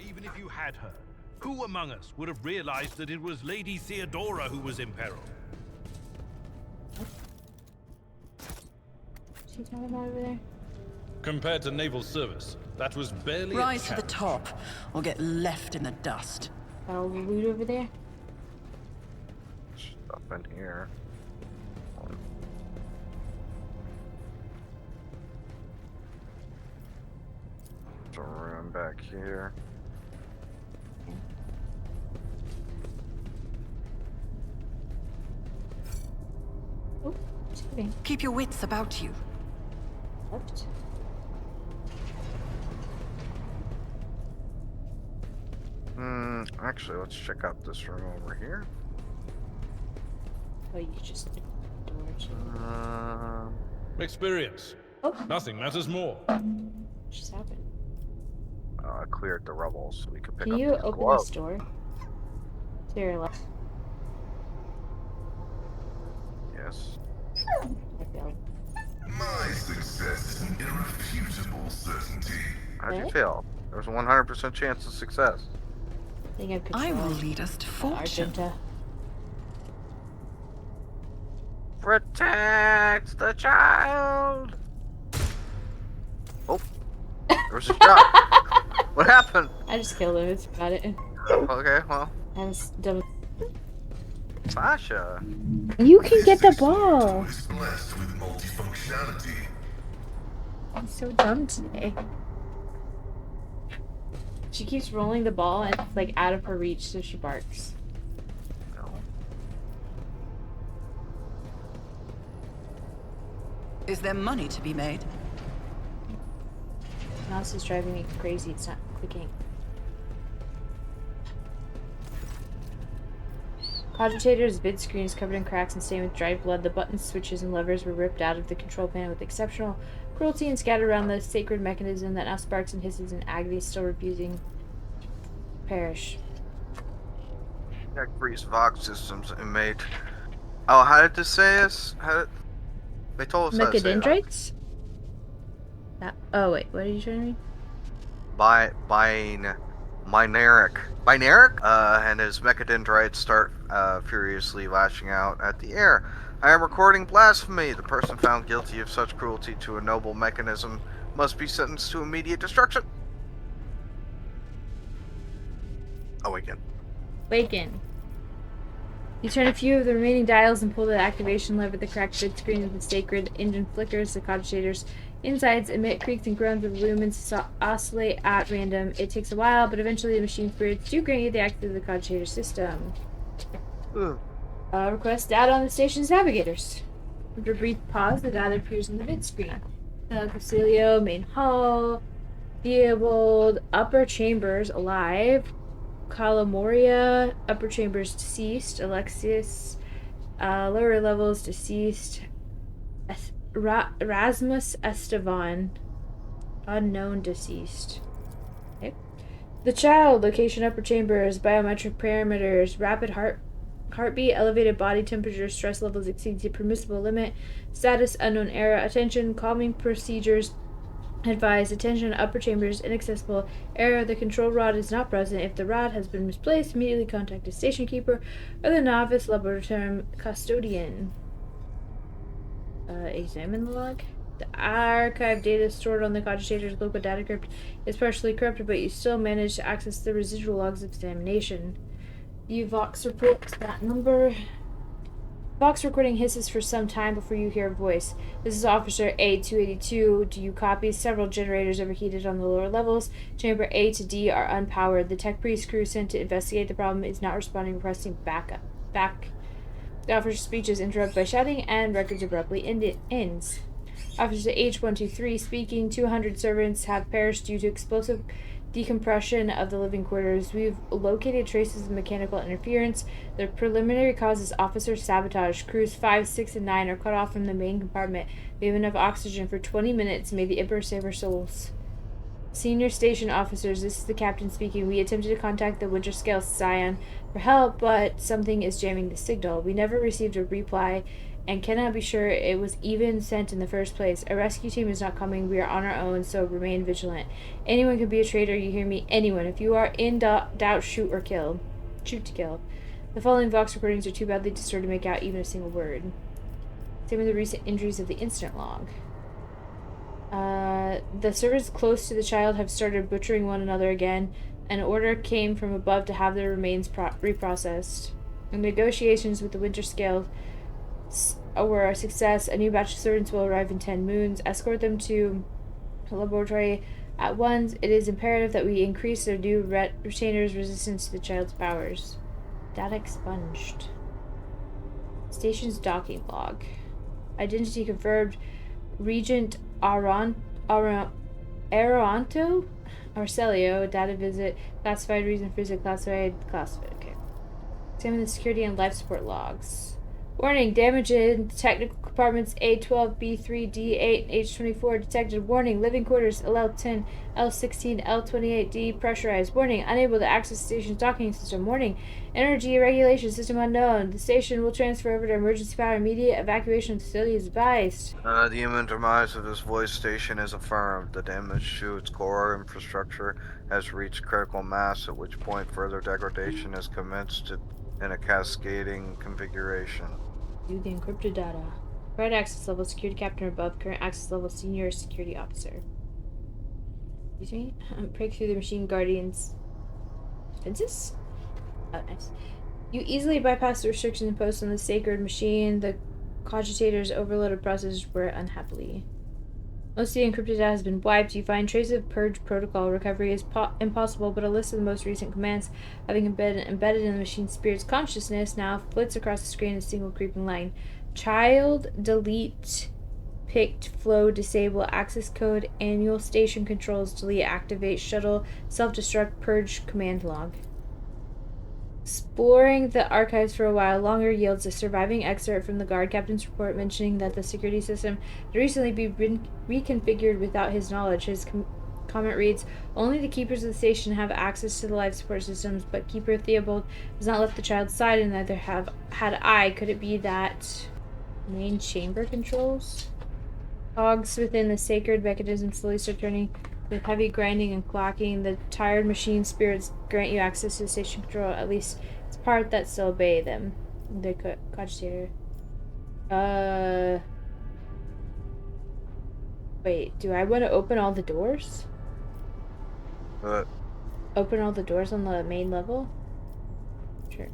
Even if you had her, who among us would have realized that it was Lady Theodora who was in peril? What's he talking about over there? Compared to naval service, that was barely Rise a to the challenge. top, or get left in the dust. Got all the loot over there? Stuff in here. There's a room back here. Oh, just kidding. Keep your wits about you. Left. Actually, let's check out this room over here. Oh, you just door to... Experience. Oh, Nothing matters more. what just happened? I cleared the rubble so we could pick Can up you these open gloves. this door? To your left. Yes. I failed. My success is an irrefutable certainty. How'd you What? feel? There's a 100% chance of success. I think I'm I will controlled. lead us to fortune. Argenta. Protect the child! Oh, there was a shot. What happened? I just killed him. It's about it. Okay, well, I was double. Sasha. You can get the ball. Is blessed with multifunctionality. I'm so dumb today. She keeps rolling the ball and it's like out of her reach, so she barks. No. Is there money to be made? Mouse is driving me crazy. It's not clicking. Cogitator's vid screen is covered in cracks and stained with dried blood. The buttons, switches, and levers were ripped out of the control panel with exceptional cruelty and scattered around the sacred mechanism that now sparks and hisses in agony, still refusing to perish. Tech Freeze Vox systems made. Oh, how did this say this? How did... They told us how to say it. Mechadendrites? Oh, wait. What are you trying to read? Binaric. And his mechadendrites start furiously lashing out at the air. I am recording blasphemy. The person found guilty of such cruelty to a noble mechanism must be sentenced to immediate destruction. Awaken. Waken. You turn a few of the remaining dials and pull the activation lever. The cracked vid screen of the sacred engine flickers. The cogitator's insides emit creaks and groans with lumens oscillate at random. It takes a while, but eventually the machine spirits do grant you the access to the cogitator system. Request data on the station's navigators. After a brief pause, the data appears on the vid screen. Casilio, main hall, Theobald, upper chambers, alive. Calamoria, upper chambers, deceased. Alexius, lower levels, deceased. Rasmus Estevan, unknown, deceased. Okay. The child, location, upper chambers, biometric parameters, rapid heartbeat, elevated body temperature, stress levels exceeds the permissible limit, status, unknown era, attention, calming procedures, advised, attention, upper chambers, inaccessible, error, the control rod is not present. If the rod has been misplaced, immediately contact the station keeper or the novice laboratory custodian. Examine the log. The archive data stored on the cogitator's local data crypt is partially corrupted, but you still manage to access the residual logs of examination. You Vox report that number. Vox recording hisses for some time before you hear a voice. This is Officer A282. Do you copy? Several generators overheated on the lower levels. Chamber A to D are unpowered. The tech priest crew sent to investigate the problem is not responding, requesting backup. The officer's speech is interrupted by shouting, and records abruptly ends. Officer H123 speaking. 200 servants have perished due to explosive decompression of the living quarters. We've located traces of mechanical interference. The preliminary cause is officer sabotage. Crews 5, 6, and 9 are cut off from the main compartment. We have enough oxygen for 20 minutes. May the Emperor save our souls. Senior station officers, this is the captain speaking. We attempted to contact the Winter Scale Scion for help, but something is jamming the signal. We never received a reply and cannot be sure it was even sent in the first place. A rescue team is not coming. We are on our own, so remain vigilant. Anyone can be a traitor, you hear me? Anyone. If you are in doubt, shoot or kill. Shoot to kill. The following Vox recordings are too badly distorted to make out even a single word. Same with the recent injuries of the incident log. The servants close to the child have started butchering one another again. An order came from above to have their remains reprocessed. The negotiations with the Winter Scale were a success. A new batch of servants will arrive in 10 moons. Escort them to the laboratory at once. It is imperative that we increase their new retainers' resistance to the child's powers. Data expunged. Station's docking log. Identity confirmed. Regent Aranto? Arcelio. Data visit. Classified. Reason for visit. Classified. Okay. Examine the security and life support logs. Warning, damage in technical compartments A12, B3, D8, H24 detected. Warning, living quarters L10, L16, L28, D pressurized. Warning, unable to access station's docking system. Warning, energy regulation system unknown. The station will transfer over to emergency power. Immediate evacuation of the facility is advised. The imminent demise of this voice station is affirmed. The damage to its core infrastructure has reached critical mass, at which point further degradation has commenced in a cascading configuration. View the encrypted data. Current access level, security captain above. Current access level, senior security officer. Excuse me? Break through the machine guardian's defenses? Oh, nice. You easily bypass the restrictions imposed on the sacred machine. The cogitator's overloaded processors were unhappily. Most of the encrypted data has been wiped. You find traces of purge protocol. Recovery is impossible, but a list of the most recent commands having been embedded in the machine's spirit's consciousness now flits across the screen in a single creeping line. Child, delete, picked, flow, disable, access code, annual station controls, delete, activate, shuttle, self-destruct, purge, command log. Exploring the archives for a while longer yields a surviving excerpt from the guard captain's report mentioning that the security system had recently been reconfigured without his knowledge. His comment reads, "Only the keepers of the station have access to the life support systems, but Keeper Theobald has not left the child's side, and neither had I. Could it be that main chamber controls? Cogs within the sacred mechanism slowly start turning with heavy grinding and clacking. The tired machine spirits grant you access to the station control. At least it's part that still obey them." The cogitator. Wait, do I want to open all the doors? But Open all the doors on the main level? Sure.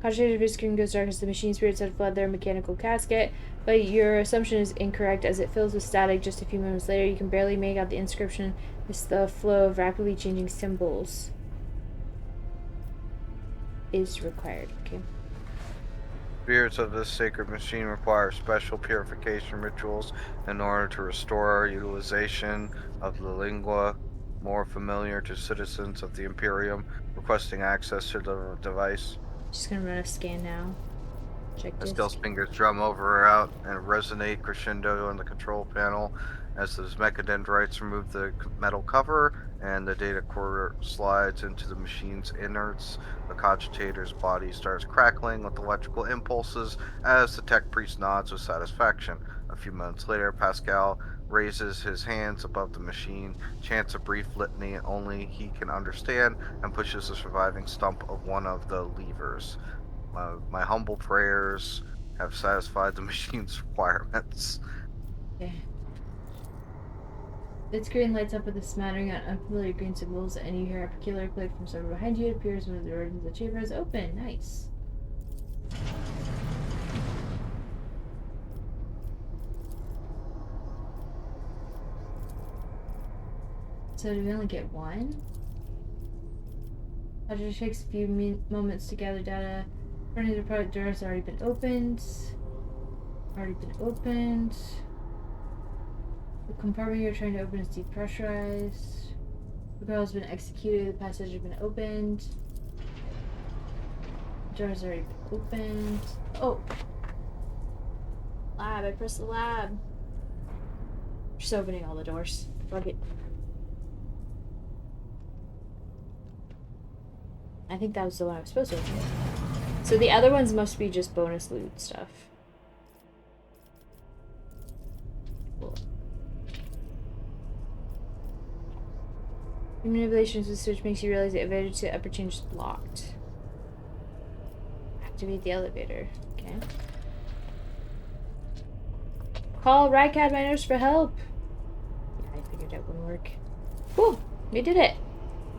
Cogitator's screen goes dark as the machine spirits had fled their mechanical casket, but your assumption is incorrect as it fills with static just a few moments later. You can barely make out the inscription. It's the flow of rapidly changing symbols is required. Okay. spirits of this sacred machine require special purification rituals in order to restore utilization of the lingua more familiar to citizens of the Imperium requesting access to the device. Just gonna run a scan now. Check this. Estel's fingers drum over her out and resonate crescendo on the control panel as the mechadendrites remove the metal cover and the data core slides into the machine's innards. The cogitator's body starts crackling with electrical impulses as the tech priest nods with satisfaction. A few moments later, Pascal raises his hands above the machine, chants a brief litany only he can understand, and pushes the surviving stump of one of the levers. My humble prayers have satisfied the machine's requirements. Okay. The screen lights up with a smattering of unfamiliar green symbols, and you hear a peculiar click from somewhere behind you. It appears when the door into the chamber is open. Nice. So do we only get one? It just takes a few moments to gather data. Running the product door has already been opened. The compartment you're trying to open is depressurized. The barrel has been executed. The passage has been opened. The door has already been opened. Oh! Lab. I pressed the lab. Just opening all the doors. Fuck it. I think that was the one I was supposed to open. So the other ones must be just bonus loot stuff. Cool. Your manipulations with switch makes you realize the elevator to the upper change is blocked. Activate the elevator. Okay. Call Rycad miners for help. Yeah, I figured that wouldn't work. Cool. We did it.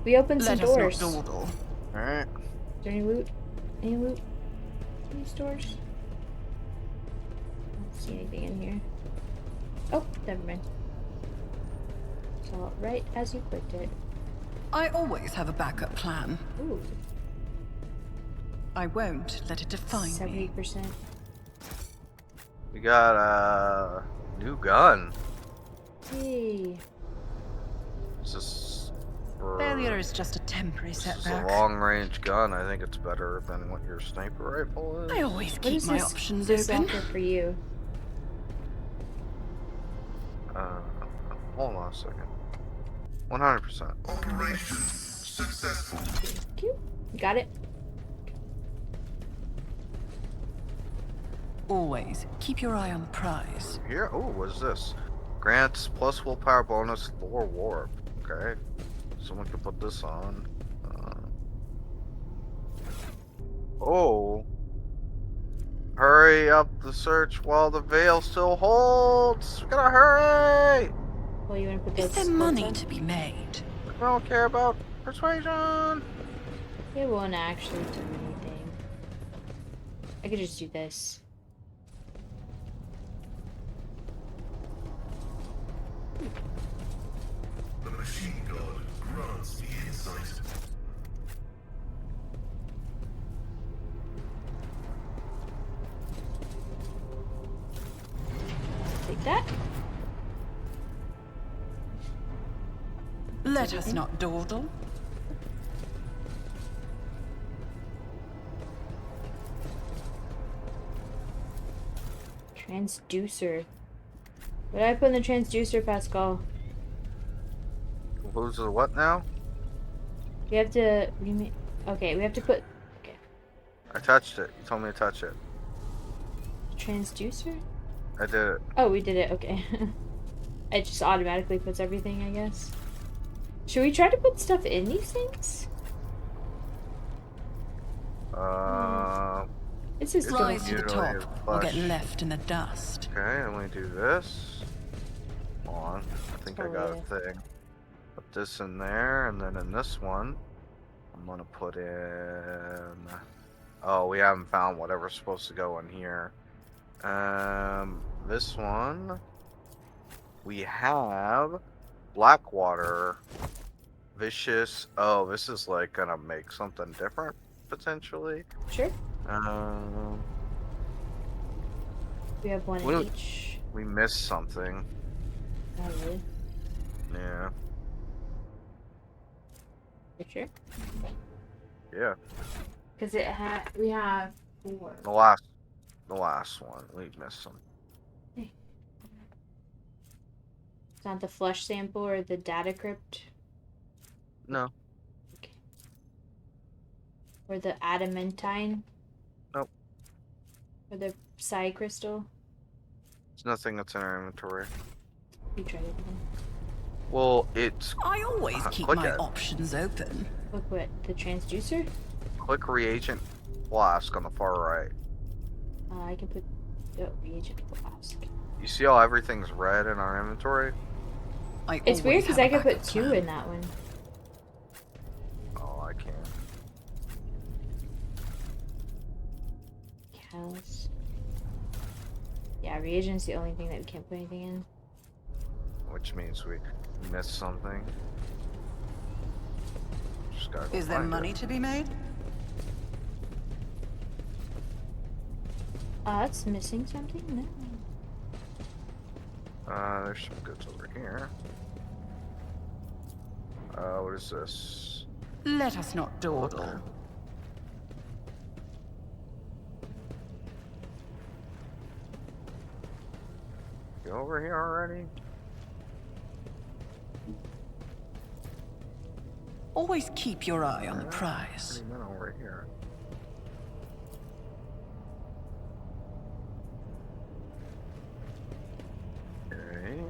We opened some doors. Let us not dawdle. Alright. Is there any loot? Any loot? Any stores? I don't see anything in here. Oh, never mind. It's all right as you clicked it. I always have a backup plan. Ooh, I won't let it define me. 78%. We got a new gun. Yay. Is this For Failure is just a temporary this is a setback. long-range gun. I think it's better than what your sniper rifle is. I always What keep is my this options offer open. for you? Hold on a second. 100%. Operation successful. Thank you. You got it? Always keep your eye on the prize. Here, oh, what is this? Grants plus willpower bonus, lore warp. Okay, someone could put this on. Oh, hurry up the search while the veil still holds. We gotta hurry. Well, you want to put Is this there money on? to be made? I don't care about persuasion. It won't actually do anything. I could just do this. The machine god grants the insight. Take that. Let us not dawdle. Transducer. What did I put in the transducer, Pascal? Who's the what now? We have to okay, we have to put I touched it. You told me to touch it. transducer? I did it. Oh, we did it. Okay. It just automatically puts everything, I guess. Should we try to put stuff in these things? It's just Rise to the Mutilate top or get flesh. left in the dust. Okay, let me do this. Hold on. I think I got a thing. Put this in there, and then in this one, I'm gonna put in. Oh, we haven't found whatever's supposed to go in here. This one, we have Blackwater, Vicious. Oh, this is like gonna make something different potentially. Sure. We have one in each. We missed something. Oh, really? Yeah. For sure. Yeah. Because we have 4. The last one. We missed some. It's not the flesh sample or the data crypt? No. Okay. Or the adamantine? Nope. Or the psi crystal? There's nothing that's in our inventory. You tried it again. Well, it's. I always keep click my it. options open. Look what? The transducer? Click reagent flask on the far right. I can put reagent flask. You see how everything's red in our inventory? It's weird because I could put 2 in that one. Oh, I can't. Cows. Yeah, reagent's the only thing that we can't put anything in. Which means we missed something. Just gotta go Is there find money it. to be made? It's missing something? No. There's some goods over here. What is this? Let us not dawdle. You over here already? Always keep your eye on the prize. Pretty men over here. Okay.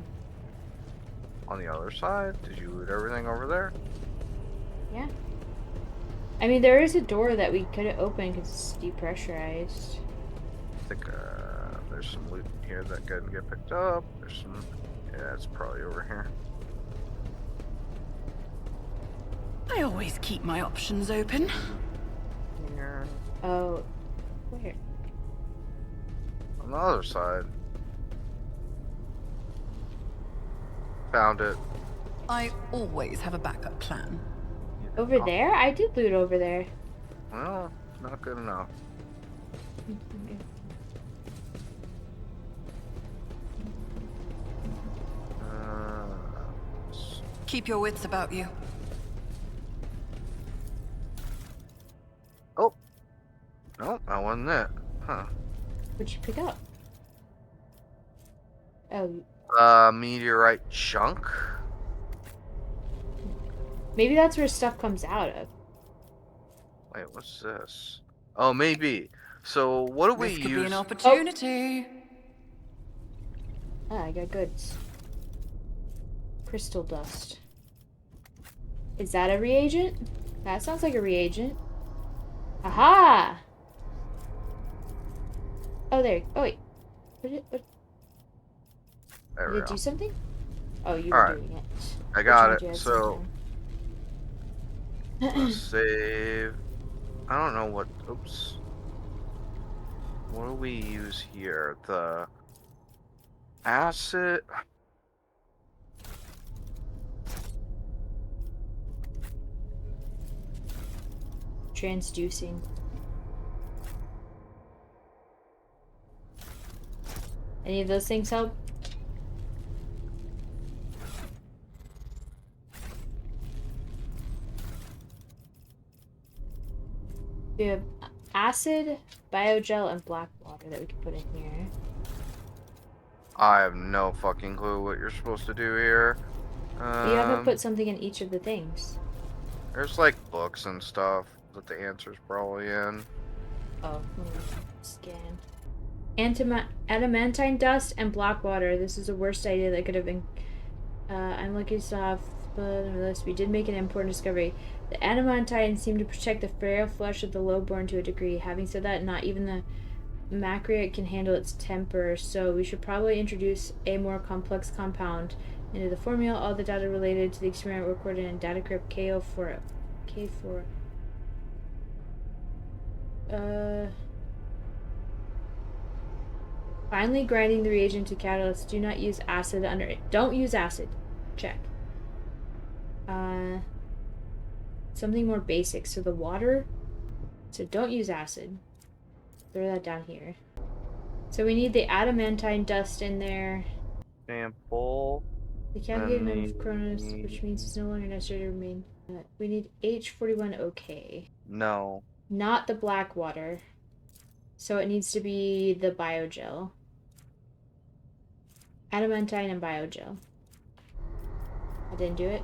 On the other side, did you loot everything over there? Yeah. I mean, there is a door that we couldn't open because it's depressurized. I think there's some loot here that couldn't get picked up. There's some. Yeah, it's probably over here. I always keep my options open. Here. Oh. Where? On the other side. Found it. I always have a backup plan. Over there? I did loot over there. Well, not good enough. Keep your wits about you. than that. Huh. What'd you pick up? Oh, Meteorite chunk? maybe that's where stuff comes out of. Wait, what's this? Oh, maybe. So, what do we This could be an use? opportunity. Ah, I got goods. Crystal dust. Is that a reagent? That sounds like a reagent. Aha! Oh, there. Oh, wait. What There did we it go. do something? Oh, you were Alright. doing it. I got Which it. means you had some So, time. let's save. I don't know what. Oops. What do we use here? The acid. Transducing. Any of those things help? We have acid, biogel, and black water that we can put in here. I have no fucking clue what you're supposed to do here. You haven't put something in each of the things. There's like books and stuff that the answer's probably in. Oh, scan. Adamantine dust and black water. This is the worst idea that could have been. I'm lucky to have this. We did make an important discovery. The adamantine seem to protect the frail flesh of the lowborn to a degree. Having said that, not even the macreate can handle its temper, so we should probably introduce a more complex compound into the formula. All the data related to the experiment were recorded in data crypt K04. K4. Finally grinding the reagent to catalyst. Do not use acid under it. Don't use acid. Check. Something more basic. So the water. So don't use acid. Throw that down here. So we need the adamantine dust in there. Sample. The calculated number of chronos, which means it's no longer necessary to remain. We need H41OK. No. Not the black water. So it needs to be the biogel. Adamantine and biogel. I didn't do it.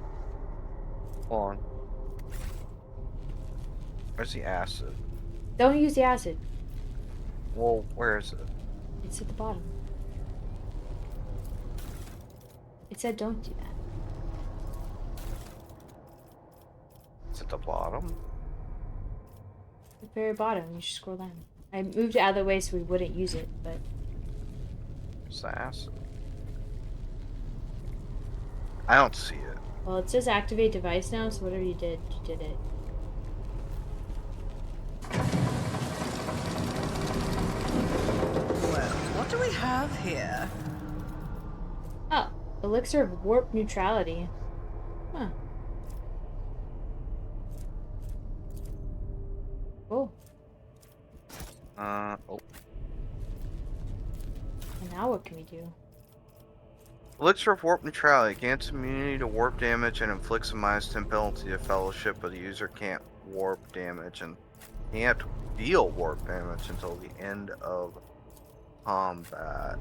Hold on. Where's the acid? Don't use the acid. Well, where is it? It's at the bottom. It said don't do that. It's at the bottom? The very bottom. You should scroll down. I moved it out of the way so we wouldn't use it, but... Where's the acid? I don't see it. Well, it says activate device now, so whatever you did it. Well, what do we have here? Oh, elixir of warp neutrality. Huh. Oh. Oh. And now what can we do? Elixir of warp neutrality grants immunity to warp damage and inflicts a -10 penalty to fellowship, but the user can't warp damage and can't deal warp damage until the end of combat.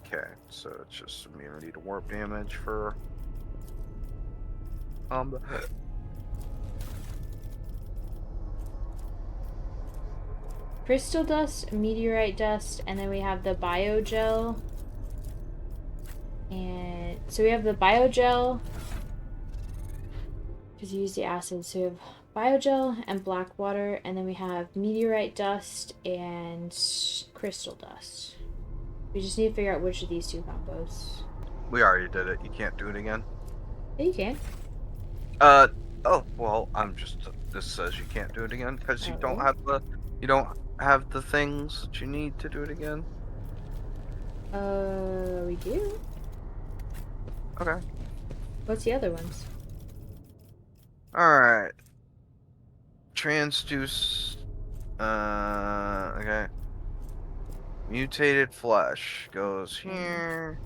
Okay, so it's just immunity to warp damage for combat. Crystal dust, meteorite dust, and then we have the biogel. And so we have the biogel, because you use the acid. So we have biogel and black water, and then we have meteorite dust and crystal dust. We just need to figure out which of these two combos. We already did it. You can't do it again. Yeah, you can. Oh, well, I'm just, this says you can't do it again because you don't Oh. have the things that you need to do it again. We do? Okay. What's the other ones? Alright. Transduce, okay. Mutated flesh goes here.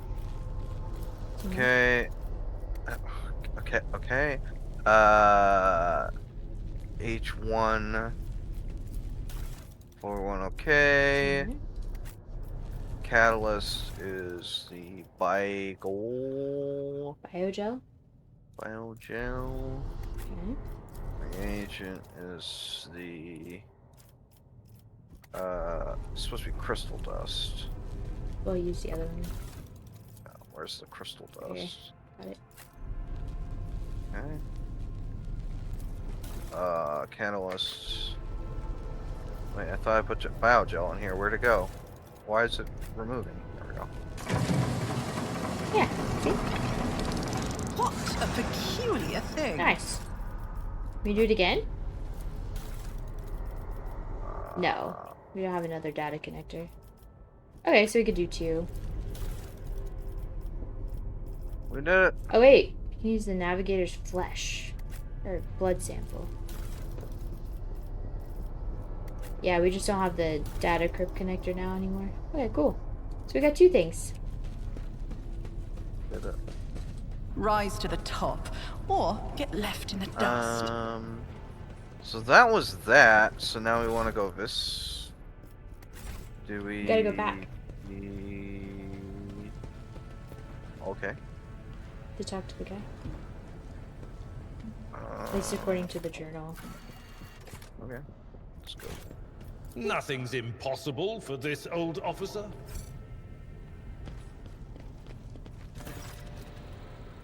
Okay. Okay. H1 4-1, okay. Mhm. Catalyst is the Biogel. Biogel. Biogel. Okay. Reagent is the it's supposed to be crystal dust. We'll use the other one. Where's the crystal Okay. dust? Got it. Okay. Catalyst. Wait, I thought I put Biogel in here. Where'd it go? Why is it removing? There we go. Yeah. See? What a peculiar thing. Nice. Can we do it again? No. We don't have another data connector. Okay, so we could do 2. We did it. Oh wait, you can use the navigator's flesh. Or blood sample. Yeah, we just don't have the data crypt connector now anymore. Okay, cool. So we got 2 things. Did it. Rise to the top, or get left in the dust. So that was that. So now we want to go this. Do we? Gotta go back. Okay. To talk to the guy. At least according to the journal. Okay. Let's go. Nothing's impossible for this old officer.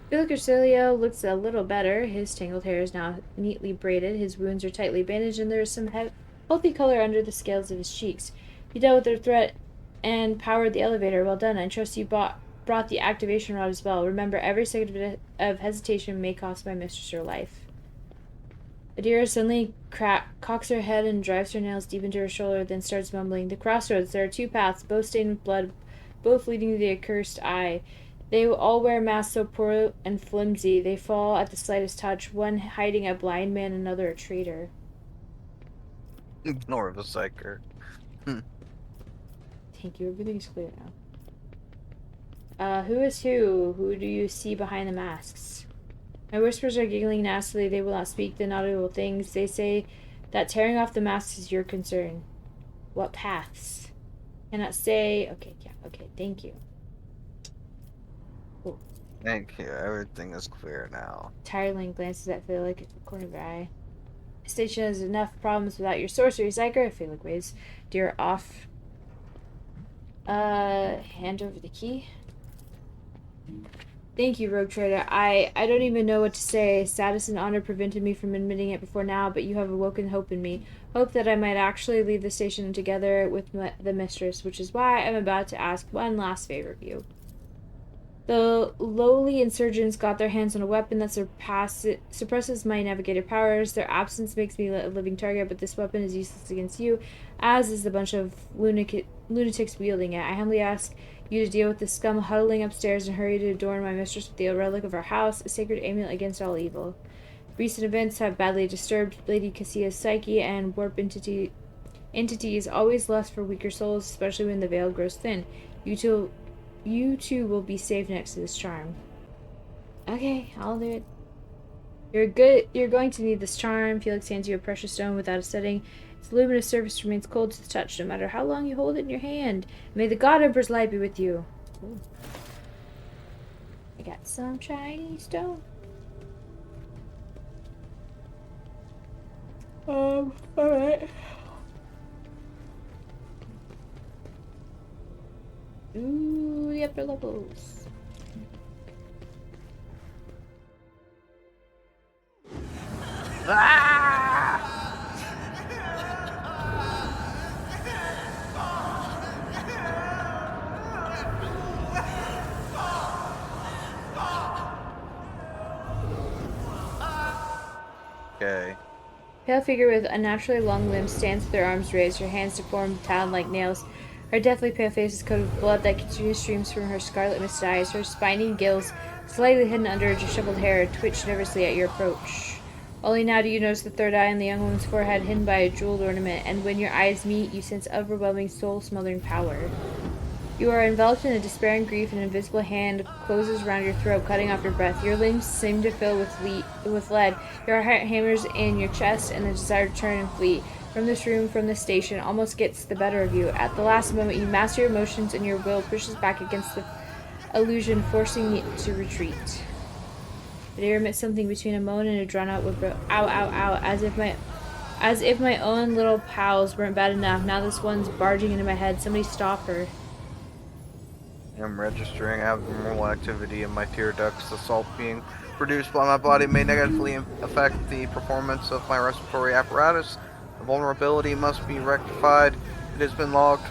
Felix Ursilio looks a little better. His tangled hair is now neatly braided. His wounds are tightly bandaged, and there is some healthy color under the scales of his cheeks. You dealt with their threat and powered the elevator. Well done. I trust you brought the activation rod as well. Remember, every second of hesitation may cost my mistress her life. Adira suddenly cocks her head and drives her nails deep into her shoulder, then starts mumbling. The crossroads. There are 2 paths, both stained with blood, both leading to the accursed eye. They all wear masks so poor and flimsy, they fall at the slightest touch, one hiding a blind man, another a traitor. Ignore the psyker. Thank you, everything's clear now. Who is who? Who do you see behind the masks? My whispers are giggling nastily, they will not speak the inaudible things. They say that tearing off the masks is your concern. What paths? Cannot say. Okay, yeah, okay, thank you. Thank you. Everything is clear now. Tirling glances at Felix at the corner of her eye. The station has enough problems without your sorcery, Psyker. Felix waves Deer off. Hand over the key. Thank you, Rogue Trader. I don't even know what to say. Status and honor prevented me from admitting it before now, but you have awoken hope in me. Hope that I might actually leave the station together with the mistress, which is why I'm about to ask one last favor of you. The lowly insurgents got their hands on a weapon that suppresses my navigator powers. Their absence makes me a living target, but this weapon is useless against you, as is the bunch of lunatics wielding it. I humbly ask you to deal with the scum huddling upstairs and hurry to adorn my mistress with the relic of our house, a sacred amulet against all evil. Recent events have badly disturbed Lady Cassia's psyche, and warp entities always lust for weaker souls, especially when the veil grows thin. You two will be safe next to this charm. Okay, I'll do it. You're going to need this charm. Felix hands you a precious stone without a setting. Its luminous surface remains cold to the touch, no matter how long you hold it in your hand. May the God Emperor's light be with you. Ooh. I got some shiny stone. Alright. Ooh, the upper levels. Okay. Pale figure with unnaturally long limbs stands with her arms raised, her hands to form talon-like nails. Her deathly pale face is coated with blood that continues streams from her scarlet misted eyes. Her spiny gills, slightly hidden under her disheveled hair, twitch nervously at your approach. Only now do you notice the third eye on the young woman's forehead, hidden by a jeweled ornament, and when your eyes meet, you sense overwhelming, soul-smothering power. You are enveloped in a despairing grief, and an invisible hand closes around your throat, cutting off your breath. Your limbs seem to fill with lead. Your heart hammers in your chest, and the desire to turn and flee from this room, from this station, almost gets the better of you. At the last moment, you master your emotions, and your will pushes back against the illusion, forcing you to retreat. But I emit something between a moan and a drawn-out whimper. Ow, ow, ow, as if my own little pals weren't bad enough. Now this one's barging into my head. Somebody stop her. I'm registering abnormal activity in my tear ducts. The salt being produced by my body may negatively affect the performance of my respiratory apparatus. The vulnerability must be rectified. It has been logged.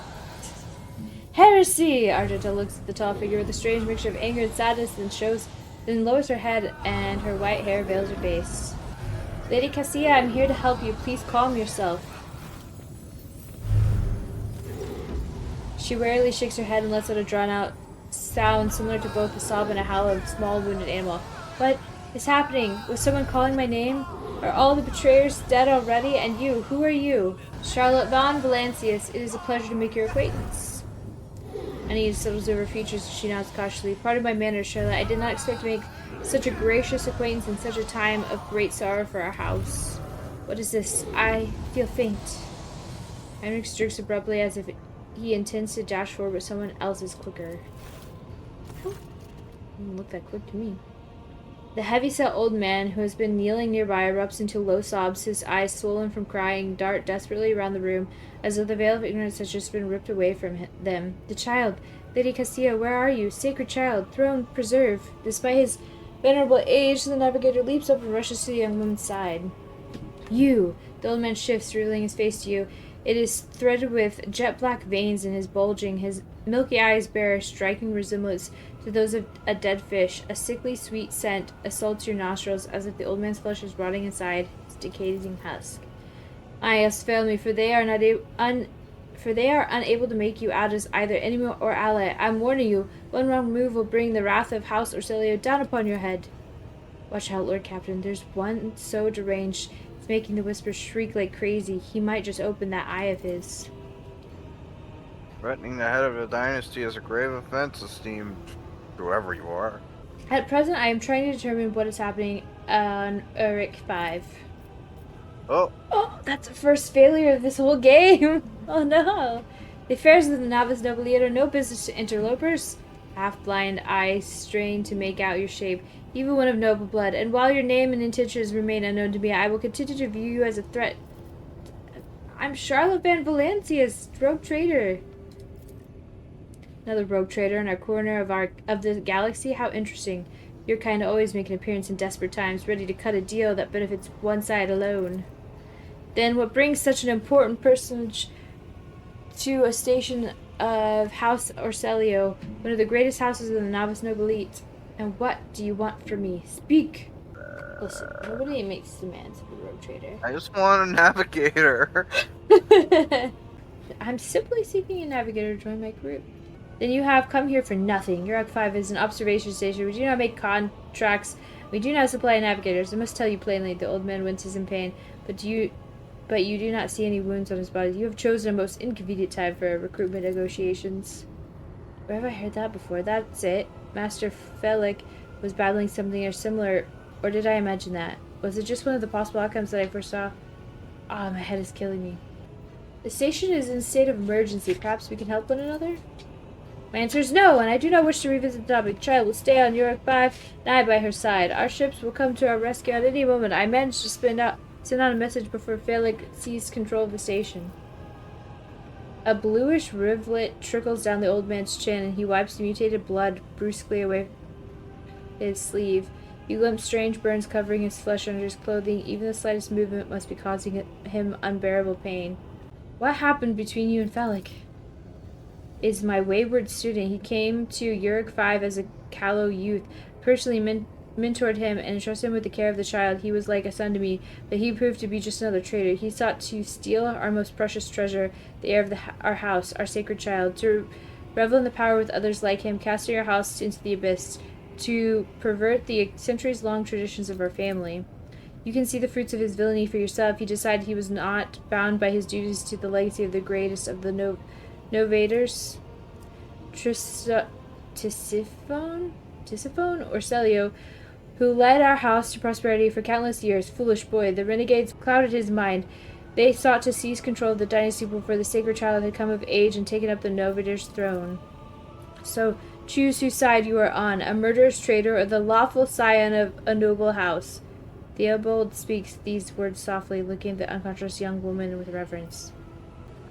Heresy! Argenta looks at the tall figure with a strange mixture of anger and sadness, then lowers her head and her white hair veils her face. Lady Cassia, I'm here to help you. Please calm yourself. She warily shakes her head and lets out a drawn-out sound similar to both a sob and a howl of a small wounded animal. What is happening? Was someone calling my name? Are all the betrayers dead already? And you, who are you? Charlotte von Valancius, it is a pleasure to make your acquaintance. Annie settles over her features as she nods cautiously. Pardon my manners, Charlotte. I did not expect to make such a gracious acquaintance in such a time of great sorrow for our house. What is this? I feel faint. Heinrich jerks abruptly as if he intends to dash forward, but someone else is quicker. Doesn't look that quick to me. The heavy-set old man, who has been kneeling nearby, erupts into low sobs, his eyes swollen from crying, dart desperately around the room, as though the veil of ignorance has just been ripped away from them. The child! Lady Cassia, where are you? Sacred child! Throne, preserve! Despite his venerable age, the navigator leaps up and rushes to the young woman's side. You! The old man shifts, revealing his face to you. It is threaded with jet-black veins and is bulging. His milky eyes bear a striking resemblance to those of a dead fish. A sickly sweet scent assaults your nostrils, as if the old man's flesh is rotting inside its decaying husk. Eyes fail me, for they are unable to make you out as either enemy or ally. I'm warning you, one wrong move will bring the wrath of House Orselio down upon your head. Watch out, Lord Captain. There's one so deranged, it's making the whisper shriek like crazy. He might just open that eye of his. Threatening the head of a dynasty is a grave offense, esteemed whoever you are. At present, I am trying to determine what is happening on Eurac V. Oh, That's the first failure of this whole game. Oh no. The affairs of the novice nobility are no business to interlopers. Half-blind eyes strain to make out your shape, even one of noble blood. And while your name and intentions remain unknown to me, I will continue to view you as a threat. I'm Charlotte van Valancius, rogue trader. Another rogue trader in our corner of the galaxy. How interesting. Your kind always make an appearance in desperate times, ready to cut a deal that benefits one side alone. Then what brings such an important personage to a station of House Orselio, one of the greatest houses of the novice nobilite? And what do you want from me? Speak! Listen, nobody makes demands of a rogue trader. I just want a navigator. I'm simply seeking a navigator to join my group. Then you have come here for nothing. Eurac V is an observation station. We do not make contracts. We do not supply navigators. I must tell you plainly. The old man winces in pain. But you do not see any wounds on his body. You have chosen a most inconvenient time for recruitment negotiations. Where have I heard that before? That's it. Master Felix was battling something similar, or did I imagine that? Was it just one of the possible outcomes that I foresaw? Ah, my head is killing me. The station is in a state of emergency. Perhaps we can help one another? My answer is no, and I do not wish to revisit the topic. Child will stay on Eurac V, and I by her side. Our ships will come to our rescue at any moment. I managed to send out a message before Felix seized control of the station. A bluish rivulet trickles down the old man's chin, and he wipes the mutated blood brusquely away his sleeve. You glimpse strange burns covering his flesh under his clothing. Even the slightest movement must be causing him unbearable pain. What happened between you and Felix? Is my wayward student. He came to Eurac V as a callow youth. Personally mentored him and entrusted him with the care of the child. He was like a son to me, but he proved to be just another traitor. He sought to steal our most precious treasure, the heir of our house, our sacred child, to revel in the power with others like him, casting our house into the abyss, to pervert the centuries-long traditions of our family. You can see the fruits of his villainy for yourself. He decided he was not bound by his duties to the legacy of the greatest of the novators. Tisiphone or Celio, who led our house to prosperity for countless years. Foolish boy, the renegades clouded his mind. They sought to seize control of the dynasty before the sacred child had come of age and taken up the Novidir's throne. So, choose whose side you are on, a murderous traitor or the lawful scion of a noble house. Theobald speaks these words softly, looking at the unconscious young woman with reverence.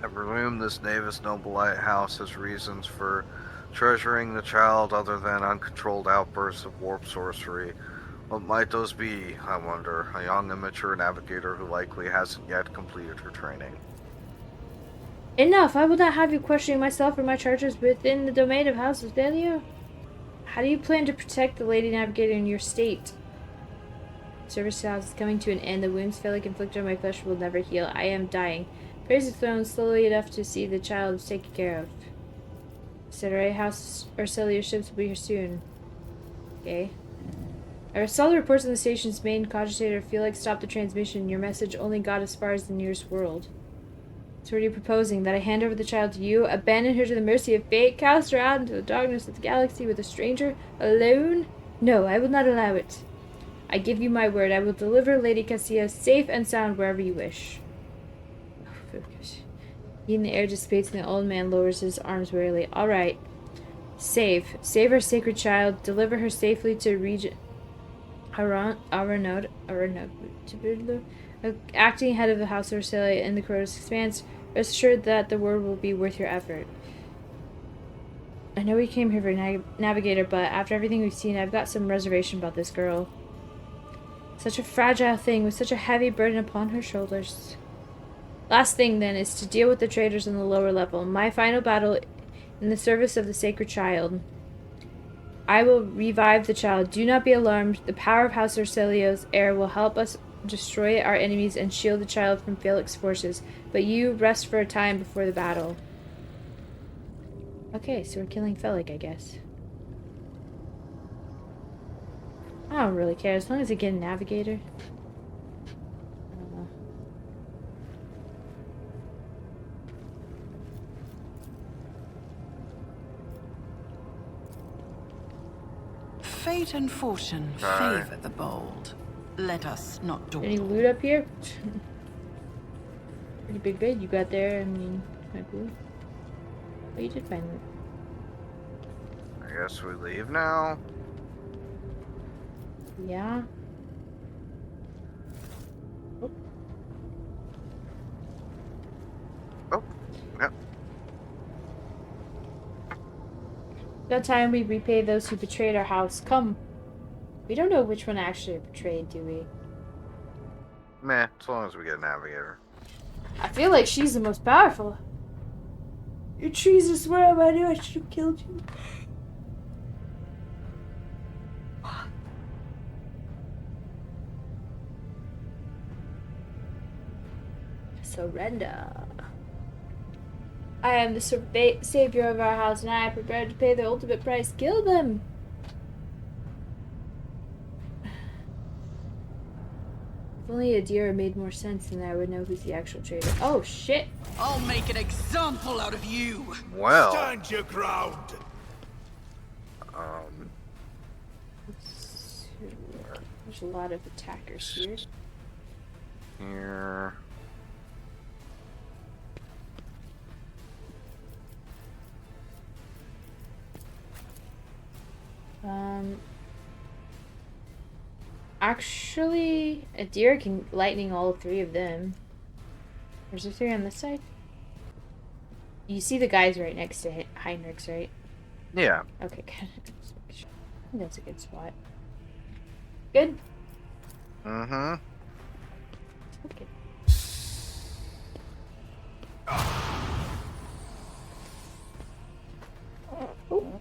I presume this Navis Nobilite house has reasons for treasuring the child other than uncontrolled outbursts of warp sorcery. What might those be, I wonder? A young, immature navigator who likely hasn't yet completed her training. Enough! I will not have you questioning myself or my charges within the domain of House of Thalio. How do you plan to protect the Lady Navigator in your state? Service house is coming to an end. The wounds Felix inflicted on my flesh will never heal. I am dying. Praise the throne slowly enough to see the child taken care of. Saturday House or Celio ships will be here soon. Okay. I saw the reports on the station's main cogitator. Felix stopped the transmission. Your message only got as far as the nearest world. So what are you proposing? That I hand over the child to you? Abandon her to the mercy of fate? Cast her out into the darkness of the galaxy with a stranger? Alone? No, I will not allow it. I give you my word. I will deliver Lady Cassia safe and sound wherever you wish. In the air dissipates and the old man lowers his arms wearily. All right. Save our sacred child. Deliver her safely to Regent Aranod, acting head of the House of Ursalia in the Crotos Expanse. Rest assured that the word will be worth your effort. I know we came here for Navigator, but after everything we've seen, I've got some reservation about this girl. Such a fragile thing with such a heavy burden upon her shoulders. Last thing, then, is to deal with the traitors on the lower level. My final battle in the service of the sacred child. I will revive the child. Do not be alarmed. The power of House Urselio's heir will help us destroy our enemies and shield the child from Felix's forces. But you rest for a time before the battle. Okay, so we're killing Felix, I guess. I don't really care, as long as I get a navigator. Fate and fortune favor the bold. Let us not dawdle. Any loot up here? Pretty big bed you got there. I mean, kind of cool. Oh, you did find loot. I guess we leave now. Yeah. Oh. Oh, yep. That time we repay those who betrayed our house. Come. We don't know which one actually betrayed, do we? Meh, as long as we get a navigator. I feel like she's the most powerful. You treason, swear I knew I should have killed you. Surrender. I am the savior of our house, and I am prepared to pay the ultimate price. Kill them! If only a deer made more sense, then I would know who's the actual traitor. Oh, shit! I'll make an example out of you! Well. Stand your ground! There's a lot of attackers here. Here. Actually, a deer can lightning all three of them. There's a three on this side. You see the guys right next to Heinrich's, right? Yeah. Okay, good. I think that's a good spot. Good? Mm-hmm. Okay. Oh.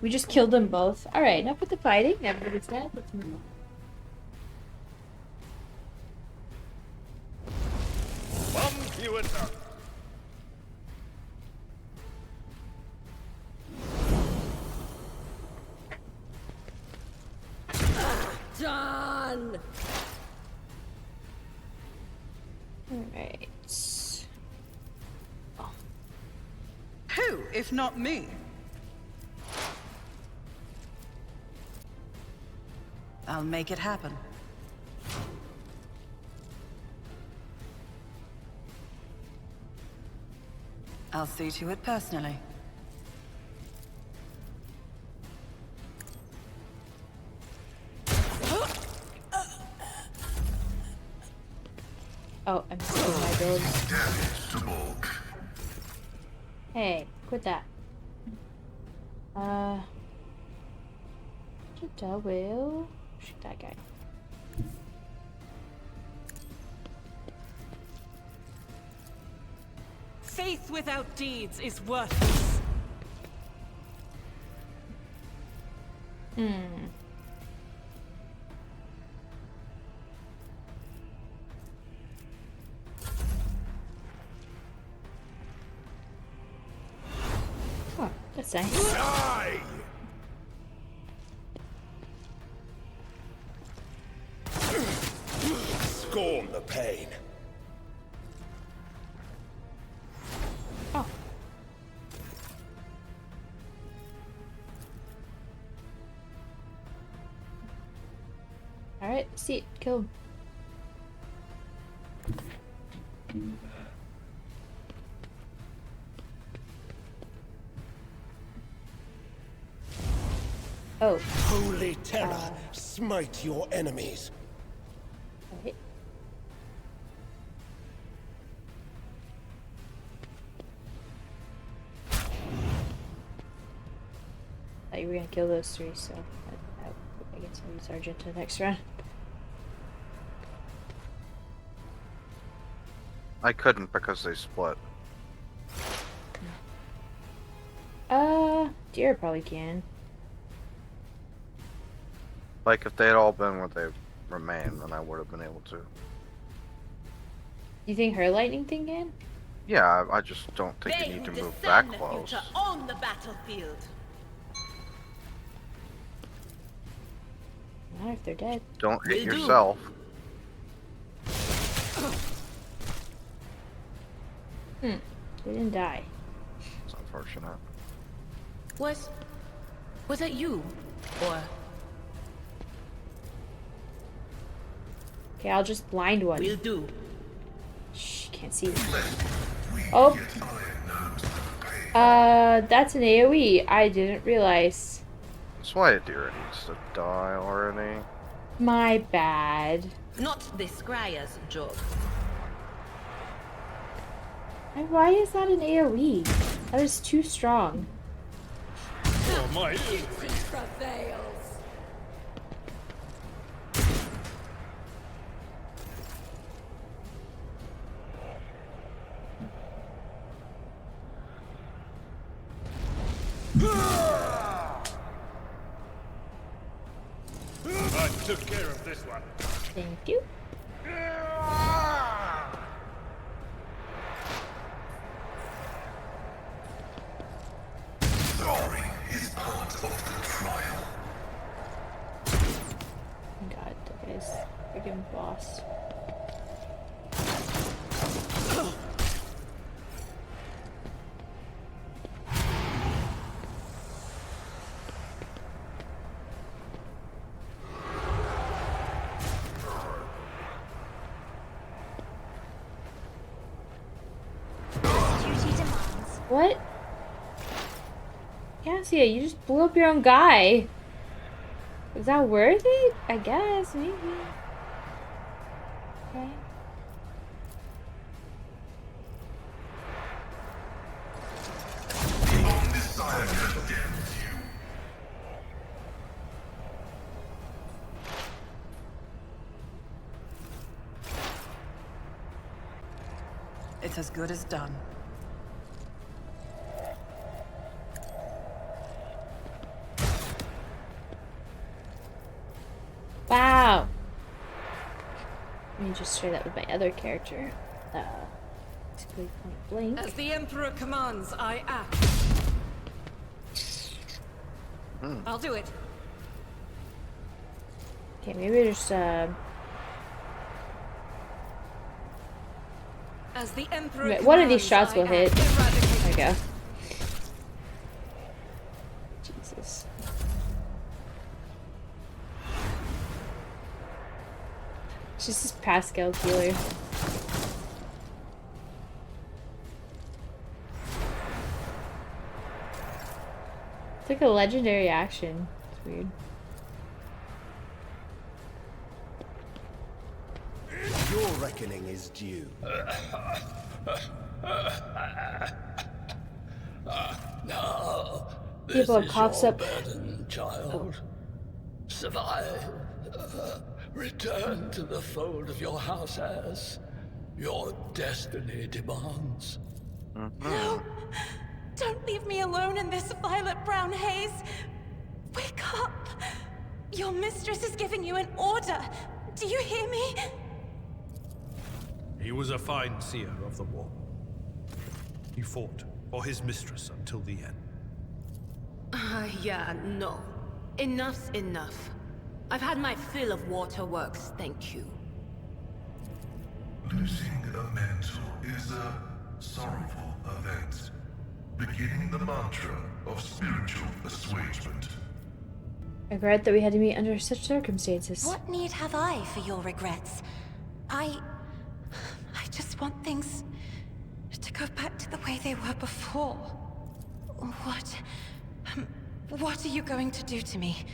We just killed them both. Alright, enough with the fighting. Everybody's dead. Let's move on. done. Alright. Who, if not me? I'll make it happen. I'll see to it personally. Oh, I'm skipping my build. Hey, quit that. I will shoot that guy. Faith without deeds is worthless. Oh, that's nice. Die! Scorn the pain. Oh. Alright, see it. Kill him. Oh. Holy terror, smite your enemies. Alright. Thought you were gonna kill those three, so I guess I'll use Sergeant to the next round. I couldn't because they split. Deer probably can. Like, if they had all been where they remained, then I would have been able to. You think her lightning thing can? Yeah, I just don't think They you need to who move discern that the close. future on the battlefield. Not if they're dead. Don't hit Will do. yourself. They didn't die. It's unfortunate. Was that you? Or Okay, I'll just blind one. will do. Shh, can't see. Oh. That's an AoE. I didn't realize. That's why a deer needs to die already. My bad. Not the Scryer's job. Why is that an AoE? That is too strong. Oh, my. Prevails. I took care of this one. Thank you. Glory is part of the trial. God, that guy's freaking boss. What? Cassia, you just blew up your own guy. Was that worth it? I guess, maybe. Okay. The Omnissiah condemns you. It's as good as done. Wow. Let me just share that with my other character. Basically point blank. As the Emperor commands, I act. I'll do it. Okay, maybe just As the Emperor one of these commands, shots will I hit. act. Eradicate. There we go. Jesus. It's just this Pascal killer. It's like a legendary action. It's weird. Your reckoning is due. Now, People this is pops your up. burden, child. Survive. Return to the fold of your house as your destiny demands. No! Don't leave me alone in this violet-brown haze! Wake up! Your mistress is giving you an order! Do you hear me? He was a fine seer of the war. He fought for his mistress until the end. Yeah, no. Enough's enough. I've had my fill of waterworks, thank you. Losing a mentor is a sorrowful event, beginning the mantra of spiritual assuagement. I regret that we had to meet under such circumstances. What need have I for your regrets? I just want things to go back to the way they were before. What are you going to do to me?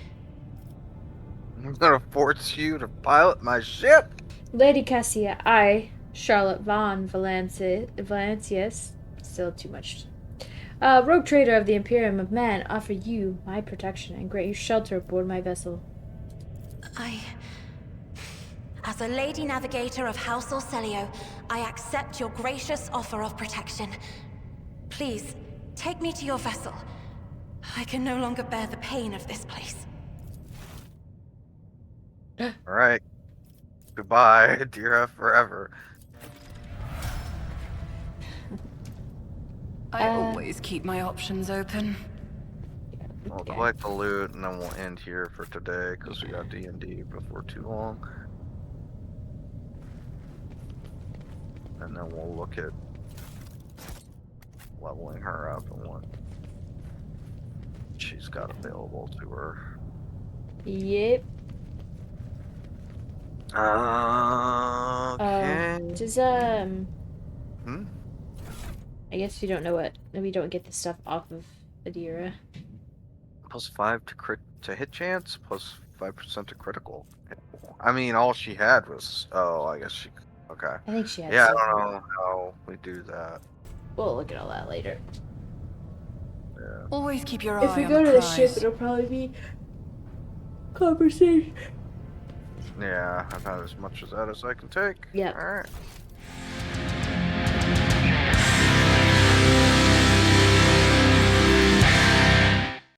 I'm gonna force you to pilot my ship. Lady Cassia, I, Charlotte von Valancius, still too much. Rogue trader of the Imperium of Man, offer you my protection and grant you shelter aboard my vessel. As a lady navigator of House Orcelio, I accept your gracious offer of protection. Please, take me to your vessel. I can no longer bear the pain of this place. Alright. Goodbye, Dira, forever. I always keep my options open. We'll collect the loot and then we'll end here for today because we got D&D before too long. And then we'll look at leveling her up and what she's got available to her. Yep. Okay. Does Hmm? I guess we don't know what. We don't get the stuff off of Adira. +5 to hit chance, +5% to critical. I mean, all she had was. Oh, I guess she. Okay. I think she had. Yeah, I something. don't know how we do that. We'll look at all that later. Yeah. Always keep your eye If we on go the to the prize. ship, it'll probably be conversation. Yeah, I've had as much of that as I can take. Yep. Alright.